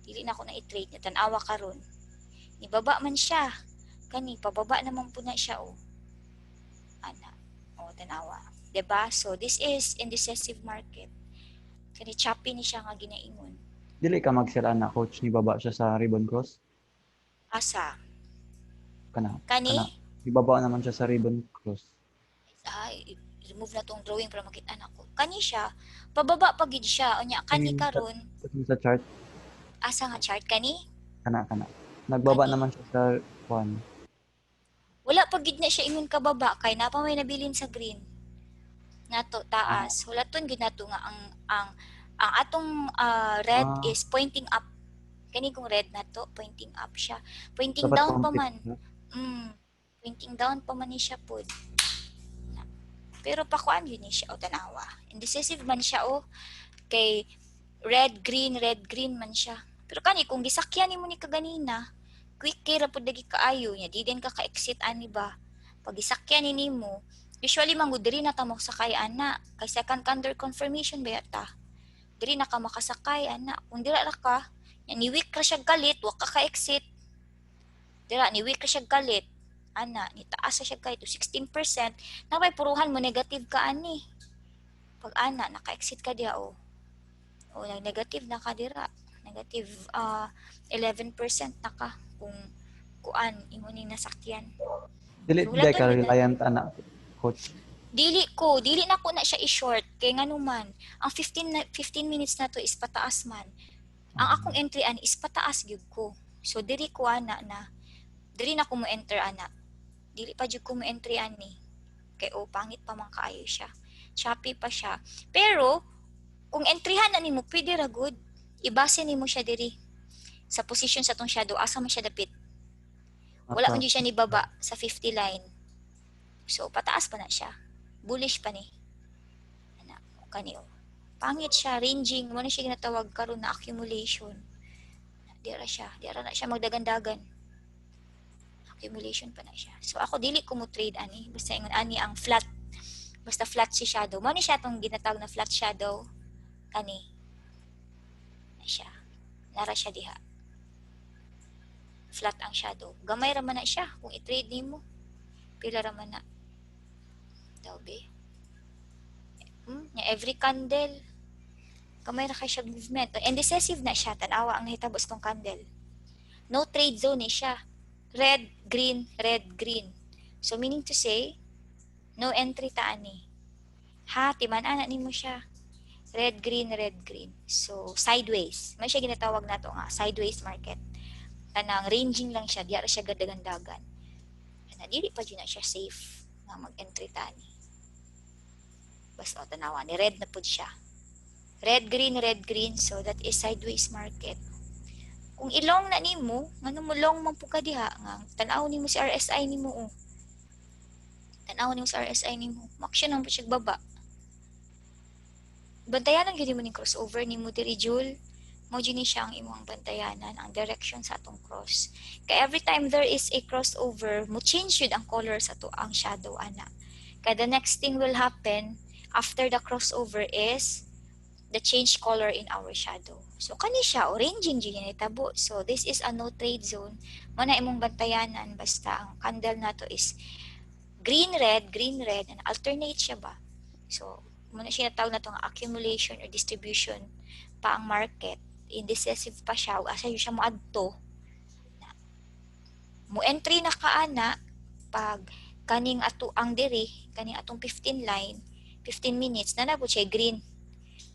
Dili na ko na i-trade nga tan-awa karon. Nibaba man siya. Kani pababa naman po na siya Ana. Tan-awa. 'Di ba? So this is indecisive market. Kani choppy ni siya nga ginaingon. Dili ka mag-sell ana coach ni baba siya sa ribbon cross. Asa? Kana. Kani? Ibaba naman siya sa ribbon cross. Remove na tong drawing para makita na ko. Kani siya, pababa pa gid siya. Unya kani karon. Sa chart. Asa nga chart kani? Kana. Nagbaba Kani. naman siya sa one. Wala pa gid na siya ingon kababa kay napa may nabilin sa green. Nato taas. Wala ton gid nato nga ang atong red is pointing up. Kani kung red nato pointing up siya. Pointing Dapat down pa complete, man. Pointing down pa man ni siya pod. Pero pakuan yun ni siya tanawa. Indecisive man siya kay red green man siya. Pero kani kung gisakyan nimo ni kaganina, quick kay ra pud lagi kaayo nya di din ka ka-exit ani ba. Pag gisakyan ni nimo, usually mangud diri na ta mo sakay ana kay second under confirmation ba ta. Diri na ka makasakay ana. Kung dira ra ka, nya ni week ra siya galit, wa ka ka-exit. Dira ni week ra siya galit. Ana, ni taas siya kay to 16%, napay puruhan mo negative ka ani. Pag ana naka-exit ka diha negative na ka dira. Negative 11% na ka kung kuan imo ning nasakyan. Dili ka reliant ana coach. Dili na ko na siya i-short kay nganuman ang 15 minutes na to is pataas man. Ang akong entry ani is pataas gyud ko. So diri ko ana na diri na ko mo enter ana. Dili pa jud ko mo entry ani. Kay pangit pa man kaayo siya. Choppy pa siya. Pero kung entryhan na nimo pwede ra good. Ibase nimo siya diri sa position sa tong shadow asa man siya dapit. Wala man jud siya ni baba sa 50 line. So pataas pa na siya. Bullish pa ni. Ana, kani pangit siya ranging mo na siya ginatawag karon na accumulation. Dira na siya magdagandagan. Accumulation pa na siya. So ako dili ko mo trade ani basta ingon ani ang flat. Basta flat si shadow. Mo ni siya tong ginatawag na flat shadow. Kani. Na siya. Nara siya diha. Flat ang shadow. Gamay ra man na siya kung i-trade nimo. Pila ra man na. Daw be. Every candle gamay ra kay siya movement. Indecisive na siya tan-awa ang nahitabo sa tong candle. No trade zone ni siya. Red, green. So, meaning to say, no entry ta ani. Timan-ana nimo siya. Red, green. So, sideways. May siya ginatawag na to nga, sideways market. Kanang ranging lang siya, diya siya gadagandagan. Dili pa dyan na siya safe nga mag-entry ta ani. Basta tanawa ni red na pud siya. Red, green. So, that is sideways market. Kung ilong na nimo, ngano mo long man po ka diha nga tan-aw nimo si RSI nimo Tan-aw nimo si RSI nimo. Maksyon ang siya baba. bantayanan gyud mo ning crossover nimo diri Jul. Mao gyud ni siya ang imong bantayanan ang direction sa atong cross. Kay every time there is a crossover, mo change yun ang color sa to ang shadow ana. Kaya the next thing will happen after the crossover is the change color in our shadow. So kani siya oranging gyud ni tabo. So this is a no trade zone. Mo na imong bantayanan basta ang candle nato is green red and alternate siya ba. So muna siya tawag na to nga accumulation or distribution pa ang market. Indecisive pa siya asa yun siya moadto. Mo entry na kaana pag kaning ato ang diri kaning atong 15 line 15 minutes na nabot siya green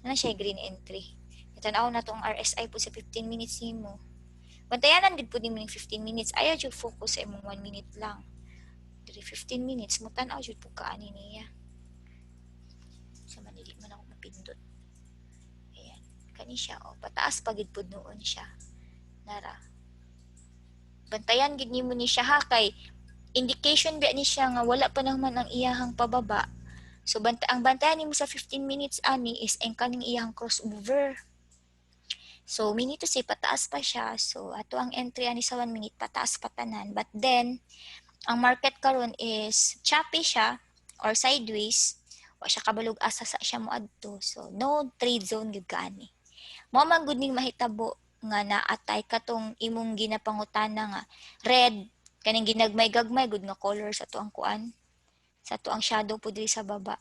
na siya green entry itanaw na to ang RSI po sa 15 minutes nimo bantayanan gid pud nimo ning 15 minutes ayaw jud focus sa imong 1 minute lang diri 15 minutes mo tan-aw jud pud kaani niya sa manili man ako mapindot ayan kani siya pataas pa gid pud noon siya nara bantayan gid nimo ni siya ha kay indication ba ni siya nga wala pa naman ang iyahang pababa. So ang bantayan nimo sa 15 minutes ani is ang kaning iyahang crossover. So we need to say pataas pa siya. So ato ang entry ani sa 1 minute pataas pa tanan. But then ang market karon is choppy siya or sideways. Wa siya kabalog asa sa siya moadto. So no trade zone gyud kaani. Mao man gud ning mahitabo nga naatay katong imong ginapangutana nga red kaning ginagmay-gagmay gud nga color sa tuang kuan sa tuang shadow po diri sa baba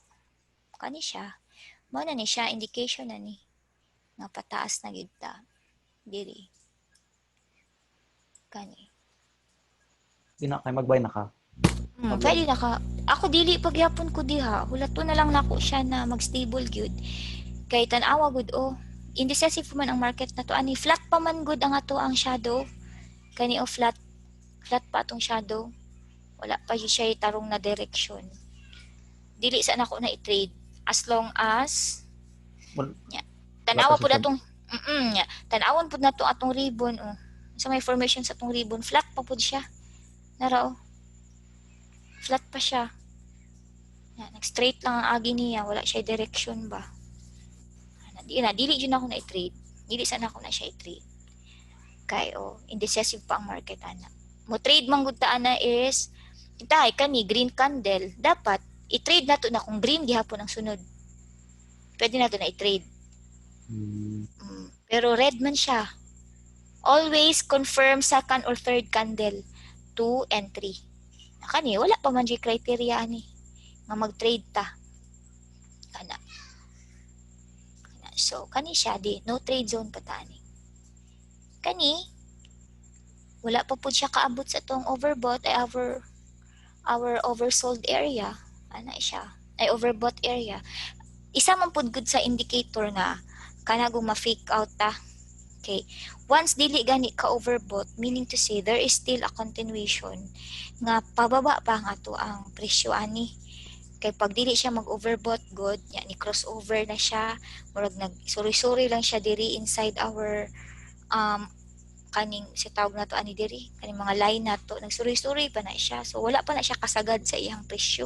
kani siya mao na ni siya indication na ni nga pataas na gyud ta diri kani Di na kay magbay na ka. pwede na ka ako dili pagyapon ko diha hulaton na lang nako siya na mag-stable gyud kay tan-awa gud indecisive man ang market na to ani flat pa man gud ang ato ang shadow kani flat pa atong shadow wala pa yun siya tarong na direction dili sa nako na i-trade as long as Wal- tanawa wala pa pud siya atong tanawon pud nato atong ribbon sa may formation sa atong ribbon flat pa pud siya nara flat pa siya nag straight lang ang agi niya wala siya direction ba dili jud ako na i-trade dili sa nako na siya i-trade kay indecisive pa ang market ana mo trade man gud ta ana is itay kani green candle dapat i-trade nato na kung green gihapon ang sunod pwede nato na i-trade pero red man siya always confirm second or third candle 2 and 3 kani wala pa man gyud criteria ani nga mag-trade ta kana so kani siya di no trade zone pa ta ani kani wala pa pud siya kaabot sa tong overbought ay our oversold area ana siya ay overbought area isa man pud gud sa indicator nga kana kung ma-fake out ta okay once dili gani ka overbought meaning to say there is still a continuation nga pababa pa ang ato ang presyo ani kay pag dili siya mag-overbought good nya ni crossover na siya murag nag suri-suri lang siya diri inside our kaning si tawag na to ani diri kaning mga line na to nagsuri-suri pa na siya so wala pa na siya kasagad sa iyang presyo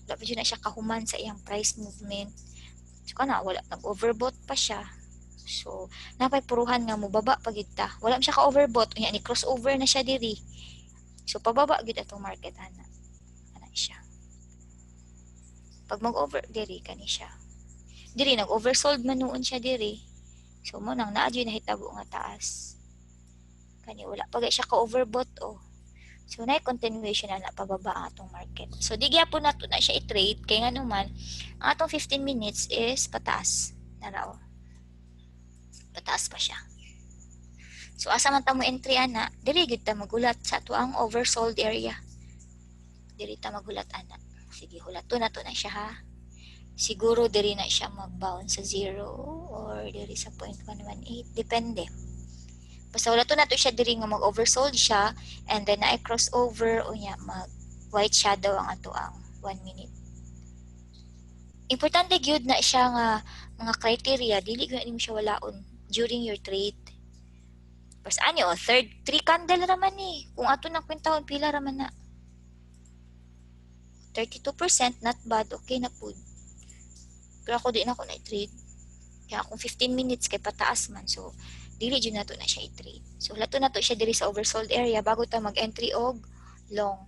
wala pa na siya kahuman sa iyang price movement so kana wala nag-overbought pa siya so napay puruhan nga mo baba pagid ta wala man siya ka-overbought unya ni crossover na siya diri so pababa gid atong market ana siya pag mag-over diri kani siya diri nag-oversold man noon siya diri so mo nang naa gyud nahitabo nga taas kani wala pa siya ka-overbought so na continuation na pababa ang atong market so di gyapon nato na siya i-trade kay nga naman ang atong 15 minutes is pataas nara pataas pa siya so asa man ta mo entry ana diri gyud ta magulat sa ato ang oversold area diri ta magulat ana sige hulaton nato na siya ha siguro diri na siya mag-bounce sa 0 or diri sa 0.118 depende basta wala to nato siya diri nga mag-oversold siya and then na crossover unya mag white shadow ang ato ang 1 minute. Importante gyud na siya nga mga criteria dili gyud nimo siya walaon during your trade. Basta ani third 3 candle raman ni. Kung ato nang kwentahon pila raman na. 32% not bad okay na pud. Pero ako di na ako na trade. Kaya kung 15 minutes kay pataas man, so dili jud nato na siya i-trade. So lato nato siya diri sa oversold area bago ta mag-entry og long.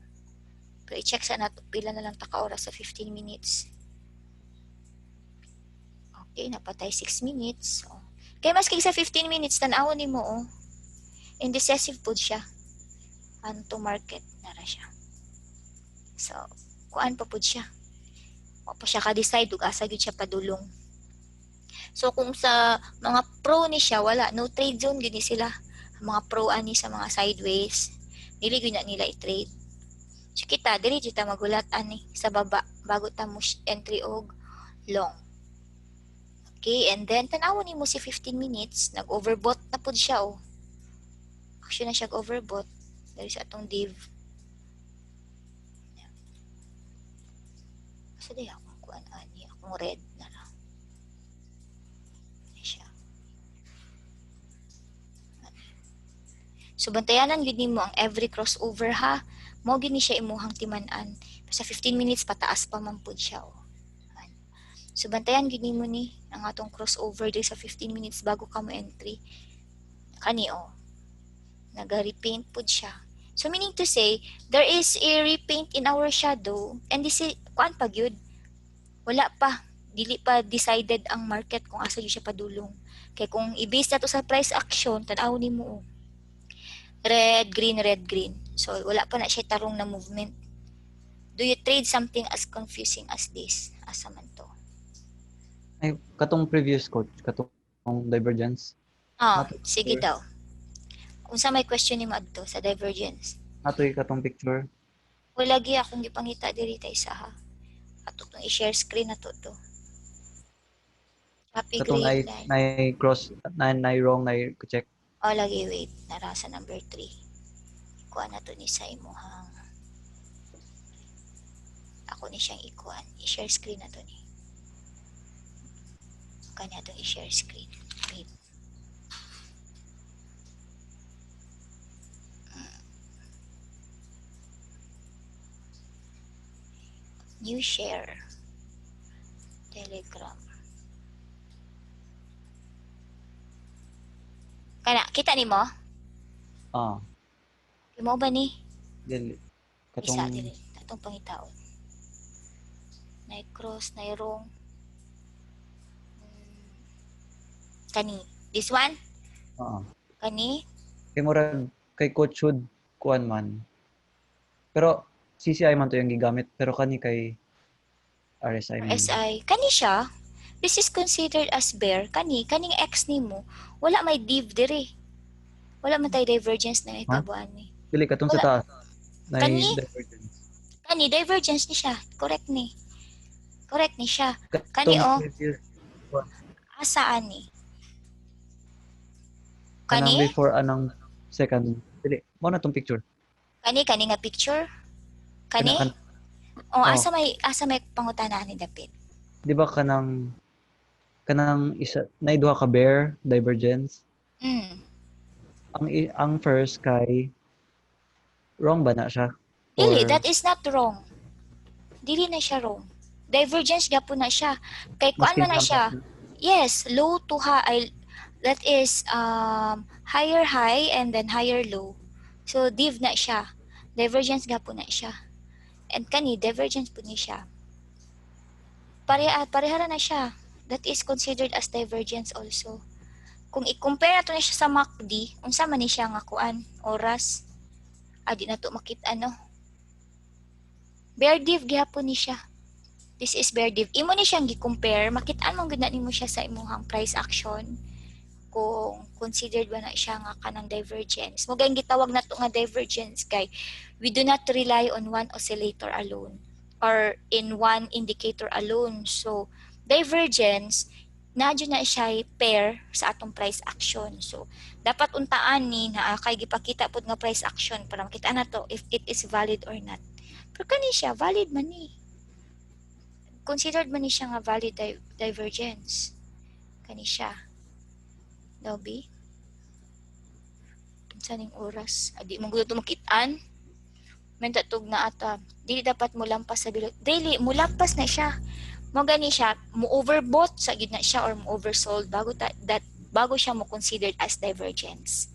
Pero i-check sa nato pila na lang ta ka oras sa 15 minutes. Okay, napatay 6 minutes. So, kay mas kay sa 15 minutes tan-awon nimo oh. Indecisive pud siya. Ano to market na ra siya. So, kuan pa pud siya. O pa siya ka-decide ug asa gyud siya padulong. So kung sa mga pro ni siya wala no trade zone gid ni sila. Ang mga pro ani sa mga sideways dili gyud na nila i-trade. So kita dili jud ta magulat ani sa baba bago ta mo entry og long. Okay, and then tan-awon nimo si 15 minutes nag-overbought na pud siya oh. Actually na siya overbought dahil sa atong div. So di akong kuan ani akong red na lang. Siya. So bantayanan gyud nimo ang every crossover ha. Mao gyud ni siya imuhang timan-an. Sa 15 minutes pataas pa man pud siya oh. So bantayan gyud nimo ni ang atong crossover diri sa 15 minutes bago ka mo entry. Kani oh. Naga-repaint pud siya. So meaning to say, there is a repaint in our shadow and this is kuan pa gyud. Wala pa, dili pa decided ang market kung asa gyud siya padulong. Kay kung i-base nato sa price action, tan-aw nimo red green. So wala pa na siya tarong na movement. Do you trade something as confusing as this? Asa man to? Ay, katong previous coach, katong divergence. Sige daw. Kung sa may question ni mo adto sa divergence. Natoy katong picture. Wala gi akong gipangita diri ta isa ha. Ato tong i-share screen na to. Happy Katong grade na line. cross, na wrong, na check. Lagi wait. Narasa number 3. Ikuan na to ni sa imuhang. Ako ni siyang ikuan. I-share screen na to ni. Kanya to i-share screen. Wait. New share. Telegram. Kana, kita ni mo? Mo ba ni? Dili. Isa dili. Atong pangitaon. Nay cross, nay wrong. Kani. This one? Kani? Kay murag kay coach should kuan man. Pero CCI man to yung gigamit pero kani kay RSI man. RSI. Kani siya. This is considered as bear. Kaning X nimo wala may div diri. Wala man tay divergence na itabuan ni. Dili katong sa taas. Kani? Divergence. Kani divergence ni siya. Correct ni siya. Kani asa ani? Kanang Kani? before anang second. Dili. Mo na tong picture. Kani nga picture? Kani? Asa may pangutana ni dapit. Di ba kanang isa na duha ka bear divergence? Ang first kay wrong ba na siya? Dili, that is not wrong. Dili na siya wrong. Divergence gapon na siya. Kay kuan man na siya. Yes, low to high. That is higher high and then higher low. So div na siya. Divergence gapon na siya. And kani divergence po ni siya. Parehara na siya. That is considered as divergence also. Kung i-compare nato na siya sa MACD, unsa man ni siya nga kuan oras. Di na to makita no. Bear div gyapon ni siya. This is bear div. Imo ni siyang gi-compare, makitaan man gud na nimo siya sa imuhang price action. Kung considered ba na siya nga kanang divergence. Mo gayong gitawag nato nga divergence kay we do not rely on one oscillator alone or in one indicator alone. So divergence nadyo na siya pair sa atong price action. So dapat untaan ni na kay gipakita pud nga price action para makita na to if it is valid or not. Pero kani siya valid man ni. Considered man ni siya nga valid divergence. Kani siya. Lobby. Saning oras. Adi mong gusto makitaan. Mentatog na ata. Dili dapat mo lampas sa bilog. Dili, mo lampas na siya. mo gani siya mo overbought sa gid na siya or mo oversold bago siya mo considered as divergence.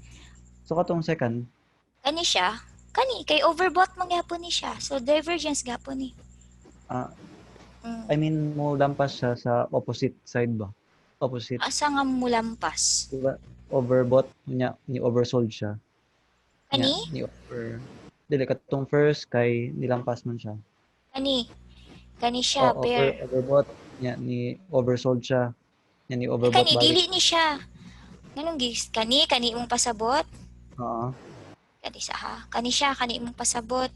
So katong second, Kani siya, kani kay overbought man gyapon ni siya. So divergence gyapon ni. ah, Mm. I mean mo lampas siya sa opposite side ba? Opposite, Asa nga mulampas? diba? Overbought niya, ni oversold siya. Niya, Kani? ni over. Dili katong first kay nilampas man siya. Kani? Kani O siya, bear. overbought niya, ni oversold siya. Niya ni Ay, overbought kani, balik. dili ni siya. Ganun gis. Kani imong pasabot. Oo. Kani sa ha. Kani siya, kani imong pasabot.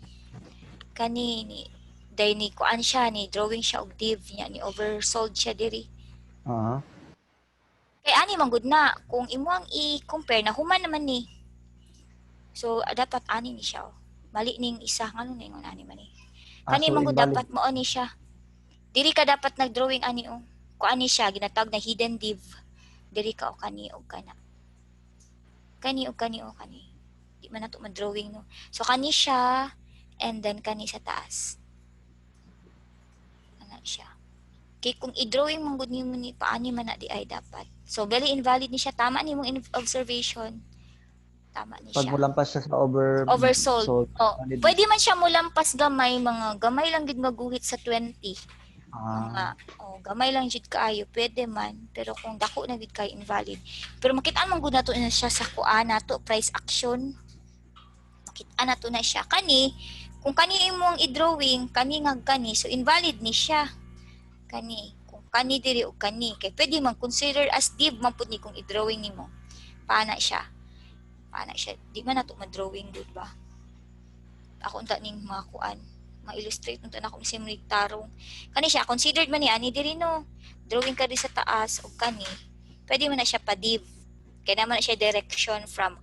Kani, ni, day ni kuan siya, ni drawing siya og div niya, ni oversold siya diri. Oo. Kay ani man gud na, kung imo ang i-compare na human naman ni. So, dapat ani ni siya. Mali ning isa, ngano na ingon ani man ni. Kani So man gud invalid. dapat mo ni siya. Diri ka dapat nag-drawing ani o. Kuan ni siya, ginatag na hidden div. Diri ka o kani o kana. Kani o kani o kani. Di man nato ma-drawing no. So kani siya and then kani sa taas. Ana siya. Kay kung i-drawing man gud nimo ni paani man na di ay dapat. So very invalid ni siya. Tama ni mong observation. Tama ni Pag siya. mulampas siya sa Oversold. oversold, Oh, valid. pwede man siya mulampas gamay, mga gamay lang gid maguhit sa 20. Mga Ah, gamay lang jud kaayo, pwede man, pero kung dako na gid kay invalid. Pero makita man gud nato na siya sa kuan nato price action. Makita nato na siya kani kung kani imong i-drawing kani nga kani so invalid ni siya. Kani kung kani diri og kani kay pwede man consider as div man pud ni kung i-drawing nimo. Paana siya. Paana siya. Di man nato ma-drawing gud ba? Ako unta ning mga kuan ma-illustrate unta na akong simrig tarong kani siya considered man ni ani diri no drawing ka di sa taas og kani pwede man na siya pa-div kaya naman na siya direction from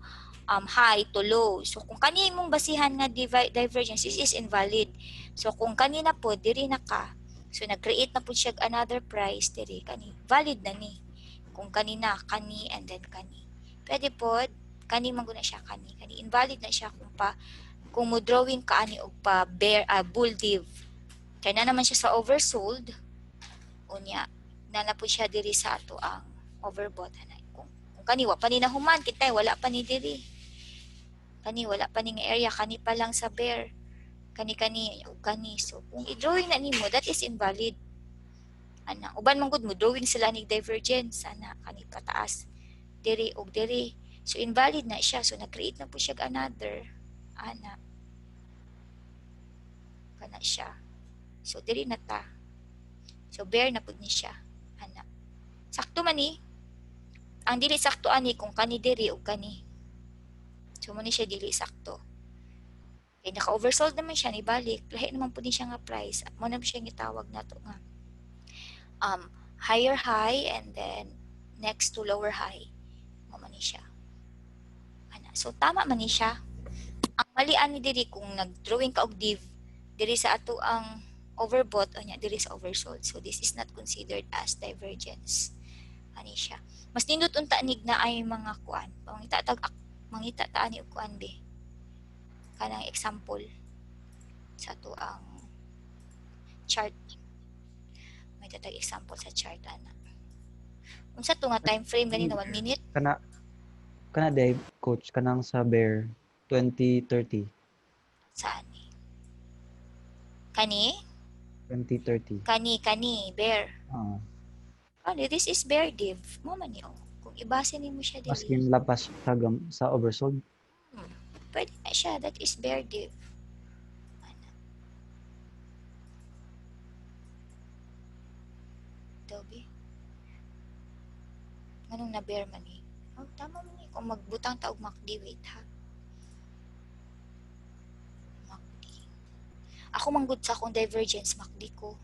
high to low so kung kani imong basihan nga divergence is invalid so kung kanina po diri na ka so nag-create na po siya another price diri kani valid na ni kung kanina kani and then kani pwede po kani man gud na siya kani invalid na siya kung mo drawing ka ani og pa bear bull div kay na naman siya sa oversold unya na na po siya diri sa ato ang overbought anay kung kani wa pa ni nahuman kitay wala pa ni diri kani wala pa ni nga area kani pa lang sa bear kani ug kani so kung i-drawing na nimo that is invalid ana uban man gud mo drawing sila ni divergence ana kani pataas diri og diri so invalid na siya so nag-create na po siya another ana kana siya so diri na ta so bear na pud ni siya ana sakto man ni ang dili sakto ani kung kani diri o kani so mo ni siya dili sakto kay naka oversold naman siya ni balik lahi naman pud ni siya nga price mo na siya gitawag nato nga higher high and then next to lower high mo man ni siya ana so tama man ni siya ang mali ani diri kung nag-drawing ka og div diri sa ato ang overbought o nya diri sa oversold so this is not considered as divergence ani siya mas nindot unta nig na ay mga kuan mangita ta ani og kuan be kanang example sa ato ang chart may tatag example sa chart ana unsa to nga time frame ganina 1 minute kana kana day coach kanang sa bear 2030. saan ni kani 2030. kani bear Ah, this is bear div mo man ni kung ibase nimo siya dili maskin lapas sa sa oversold. pwede na siya that is bear div ana Adobe nganong na bear man ni tama man ni kung magbutang ta og MACD wait ha MACD ako manggod sa akong divergence MACD ko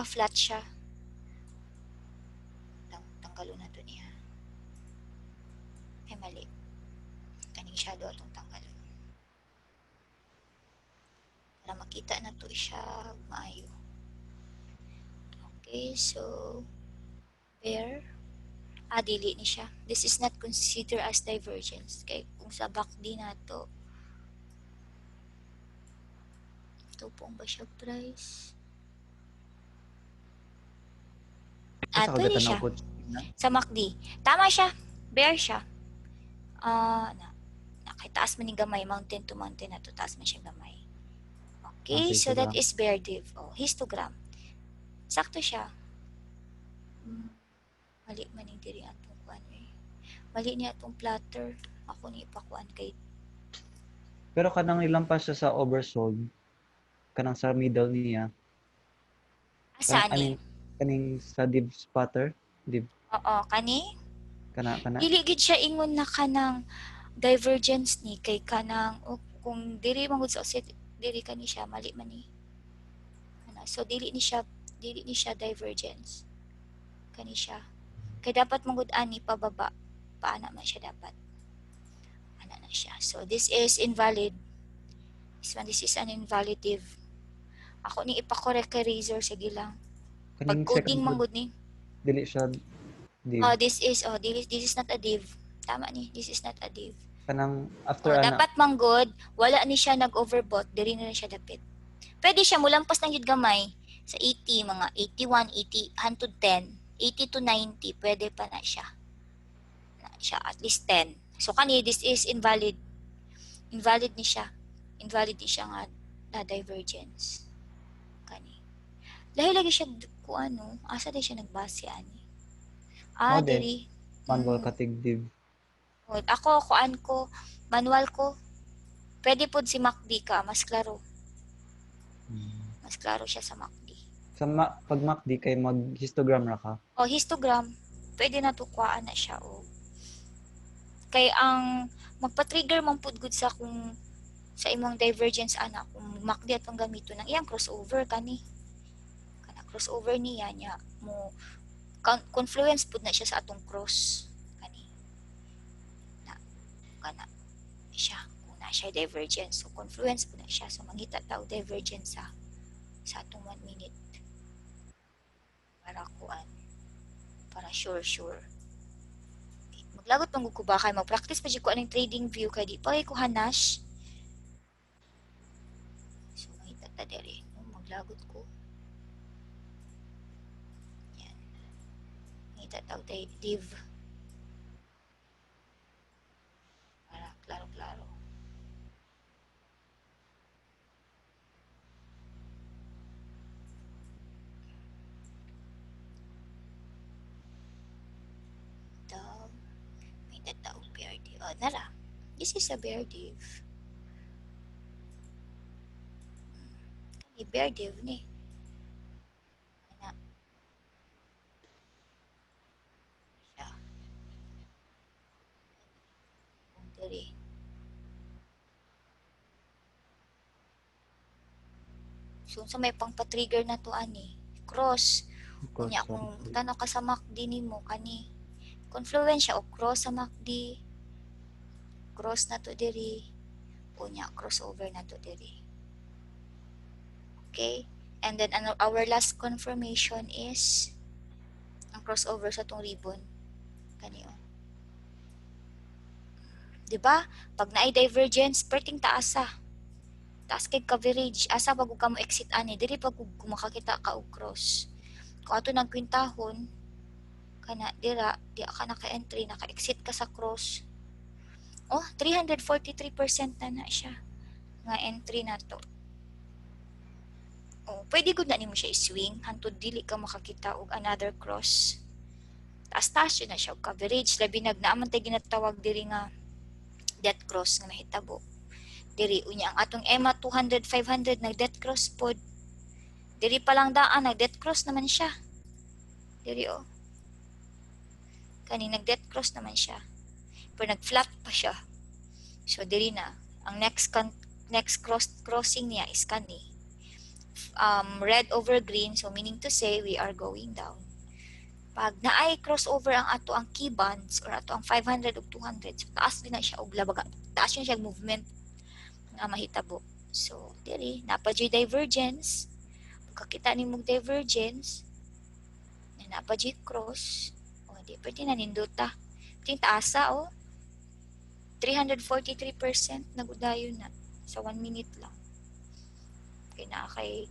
flat siya tanggalon na to niya ay mali kaning shadow atong tanggalon para makita na to siya maayo okay so bear dili ni siya this is not considered as divergence kay kung sa backd nato ito pong ba siya price Asa ka Pwede gatanaw siya. coach? Sa MACD. Tama siya. Bear siya. Nakitaas man ni gamay. Mountain to mountain na to. Taas man siya gamay. Okay, Sa so that histogram. is bear div. Histogram. Sakto siya. Mali man ni diri atong kuan eh. Mali niya atong platter. Ako ni ipakuan kay Pero kanang ilampas siya sa oversold, kanang sa middle niya, asa ni. kaning sa div spotter, div Oo, kani. kana. Dili gid siya ingon na kanang divergence ni kay kanang kung diri man gud sa diri kani siya mali man ni. So dili ni siya divergence. Kani siya. Kay dapat mangud ani pababa. Paana man siya dapat. Ana na siya. So this is invalid. This is an invalid div. Ako ni ipakorek kay razor sige lang. Pag Kaning second coding code, mangud ni. dili siya div. This is not a div. Tama ni. This is not a div. Kanang after ana, Dapat manggod, wala ni siya nag-overbought, diri na siya dapit. Pwede siya mulampas ng yun gamay sa 80, mga 81, 80, 110, 80 to 90, pwede pa na siya. At least 10. So kani, this is invalid. Invalid ni siya. Invalid ni siya nga na divergence. Kani. Dahil lagi siya asa din siya nagbase ani. Mao din, Diri. manual katig div. Ako, manual ko, pwede po si MACD ka, mas klaro. Mas klaro siya sa MACD. Pag MACD kay mag-histogram ra ka. Histogram, pwede na tukwaan na siya. Kay ang magpa-trigger man pud gud sa kung sa imong divergence ana kung MACD atong gamito ng iyang crossover kani. Kana crossover niya mo confluence pud na siya sa atong cross kani. Kana siya kung na siya divergence, so confluence pud na siya, so mangita ta og divergence sa atong 1 minute para sure maglagot pang ko ba kay mag-practice pa jud ko aning trading view kay di pa ko hanash, so mangita ta diri maglagot ko yan mangita ta og div para klaro tao bear div. Nara. This is a bear div. Kani bear div ni. Ana. Siya. Diri. So sa may pang-trigger na to ani. Cross. Kunya kung tanaw ka sa MACD nimo kani confluence siya o cross sa MACD, cross na to diri, unya crossover na to diri. Okay, and then our last confirmation is ang crossover sa tong ribbon kani diba pag naay divergence perting taas kay coverage asa pag ka mo exit ani diri pag makakita ka og cross kung ato nagkwintahon kana di ka naka-entry, naka-exit ka sa cross. 343% na siya nga entry na to. Pwede gud na nimo siya i-swing hantod dili ka makakita og another cross. Taas yun na siya og coverage labi naaman tay ginatawag diri nga death cross nga nahitabo. Diri unya ang atong EMA 200 500 nag death cross pod. Diri pa lang daan nag death cross naman siya. Diri kani nag-death cross naman siya. Pero nag-flat pa siya. So diri na ang next crossing niya is kani red over green, so meaning to say we are going down. Pag naay crossover ang ato ang key bands or ato ang 500 ug 200, so taas din na siya og labaga. Taas yun siya movement nga mahitabo. So diri napa jud divergence. Pagkakita nimong divergence na napa jud cross, di pwede na nindota. Ting taasa 343% nagudayon na sa 1 minute lang. Kaya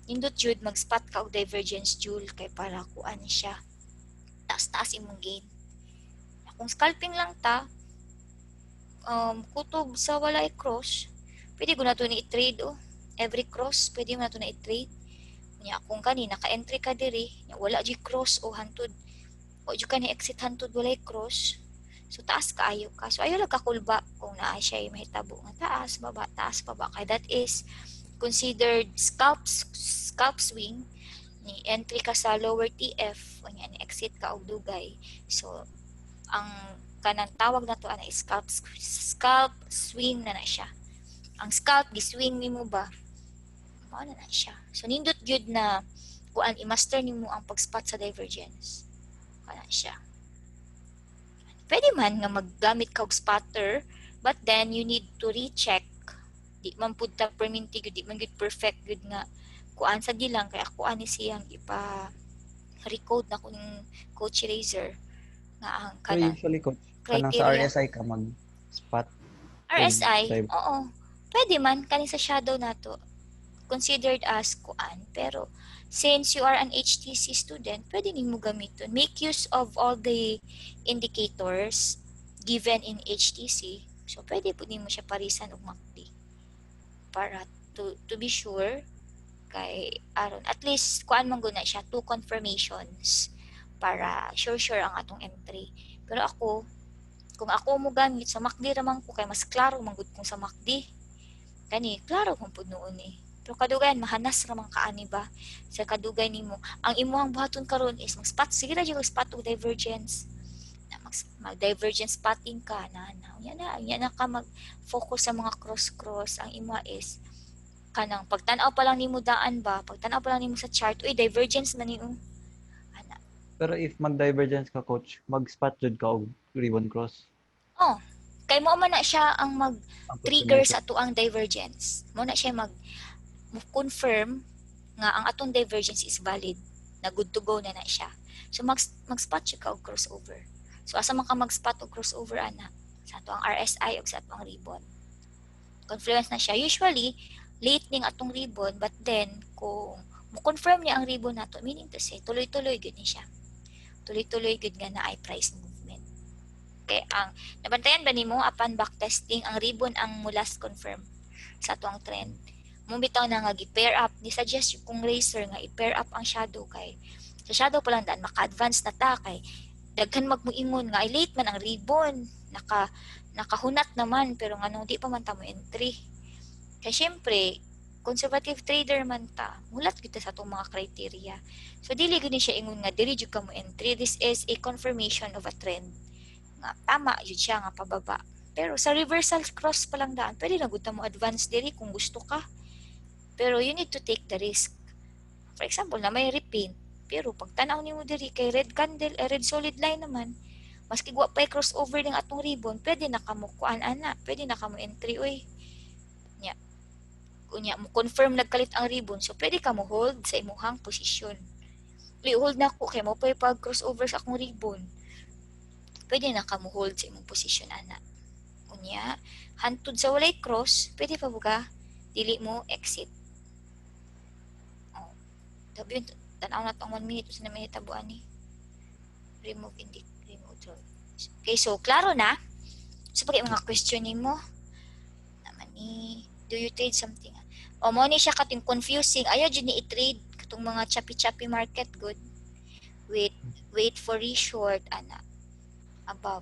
nindot jud mag-spot ka og divergence jewel kay para kuan siya taas-taas imong gain. Kung scalping lang ta, kutob sa walay cross, pwede ko na to ni i-trade every cross pwede mo na to na i-trade nya. Kung kani naka-entry ka diri nya wala jud cross o hantod o jud ka ni exit hantod walay cross, so taas kaayo ka, so ayo lang kakulba kung naa siya mahitabo nga taas baba kay that is considered scalp swing. Ni entry ka sa lower TF o nya ni exit ka og dugay, so ang kanang tawag na to ana scalp swing na siya. Ang scalp gi-swing nimo ba mao na siya, so nindot gyud na kuan i-master nimo ang pag-spot sa divergence kana siya. Pwede man nga maggamit ka og spotter, but then you need to recheck. Di man pud ta perminti gyud, di man gyud perfect gyud nga kuan sa dilang kay ako ani siyang ipa recode na kuning Coach Razor nga ang Pero kanang usually, coach, kanang sa criteria. RSI ka mag-spot RSI, oo. Pwede man kani sa shadow nato considered as kuan, pero since you are an HTC student, pwede nimo gamiton. Make use of all the indicators given in HTC. So pwede po nimo siya parisan og MACD para to be sure kay aron at least kuan man guna siya two confirmations para sure ang atong entry. Pero ako kung ako mo gamit sa MACD ramang ko kay mas klaro man gud kung sa MACD. Kani klaro kung pud noon Pero kadugayan mahanas ramang kaani ba sa kadugay nimo. Ang imuhang buhaton karon is mag-spot sige ra jud spot og divergence. Na mag-divergence spotting ka na yan na ka mag-focus sa mga cross ang imo is kanang pagtan-aw pa lang nimo daan ba, pagtan-aw pa lang nimo sa chart, uy divergence man ni ana. Pero if mag-divergence ka, coach, mag-spot jud ka og ribbon cross. Oh, kay mo man na siya ang Ang mag-trigger confirmation. sa tuang divergence. Mo na siya confirm nga ang atong divergence is valid. Na good to go na siya. So mag-spot siya ka og crossover. So asa man ka mag-spot og crossover ana sa tuang RSI ug sa tuang ribbon. Confluence na siya. Usually late ning atong ribbon, but then kung mo-confirm niya ang ribbon nato, meaning to say tuloy-tuloy gud ni siya. Tuloy-tuloy gud nga na ay price movement. Okay, ang nabantayan ba nimo upon backtesting ang ribbon ang last confirm sa atong trend. Mong bitaw na nga gi-pair up, ni suggest kung Racer nga i-pair up ang shadow kay sa shadow pa lang daan maka-advance na ta kay daghan magmuingon nga ay late man ang ribbon, nakahunat naman pero nganong di pa man ta mo entry. Kaya syempre, conservative trader man ta, mulat kita sa itong mga criteria. So, dili gani siya ingon nga, dili jud ka mo entry. This is a confirmation of a trend. Nga, tama jud siya nga pababa. Pero sa reversal cross pa lang daan, pwede na gud ta mo advance diri kung gusto ka. Pero you need to take the risk. For example, na may repaint. Pero pag tanaw nimo diri kay red candle, red solid line naman, maski wa pa crossover ning atong ribbon, pwede na kamo kuan ana, pwede na kamo entry oy. Unya mo confirm nagkalit ang ribbon, so pwede ka mo hold sa imuhang posisyon. Hold na ko kay mo pag crossover sa akong ribbon, pwede na ka mo hold sa imong posisyon ana. Unya hantod sa walay cross, pwede pa buka dili mo exit. Tabi tanaw na tong 1 minute sa minute tabuan ni remove okay, so klaro na. So pag mga question nimo naman ni do you trade something? O mo ni siya kating confusing. Ayaw jud ni i-trade katong mga choppy market good. Wait for reshort ana above.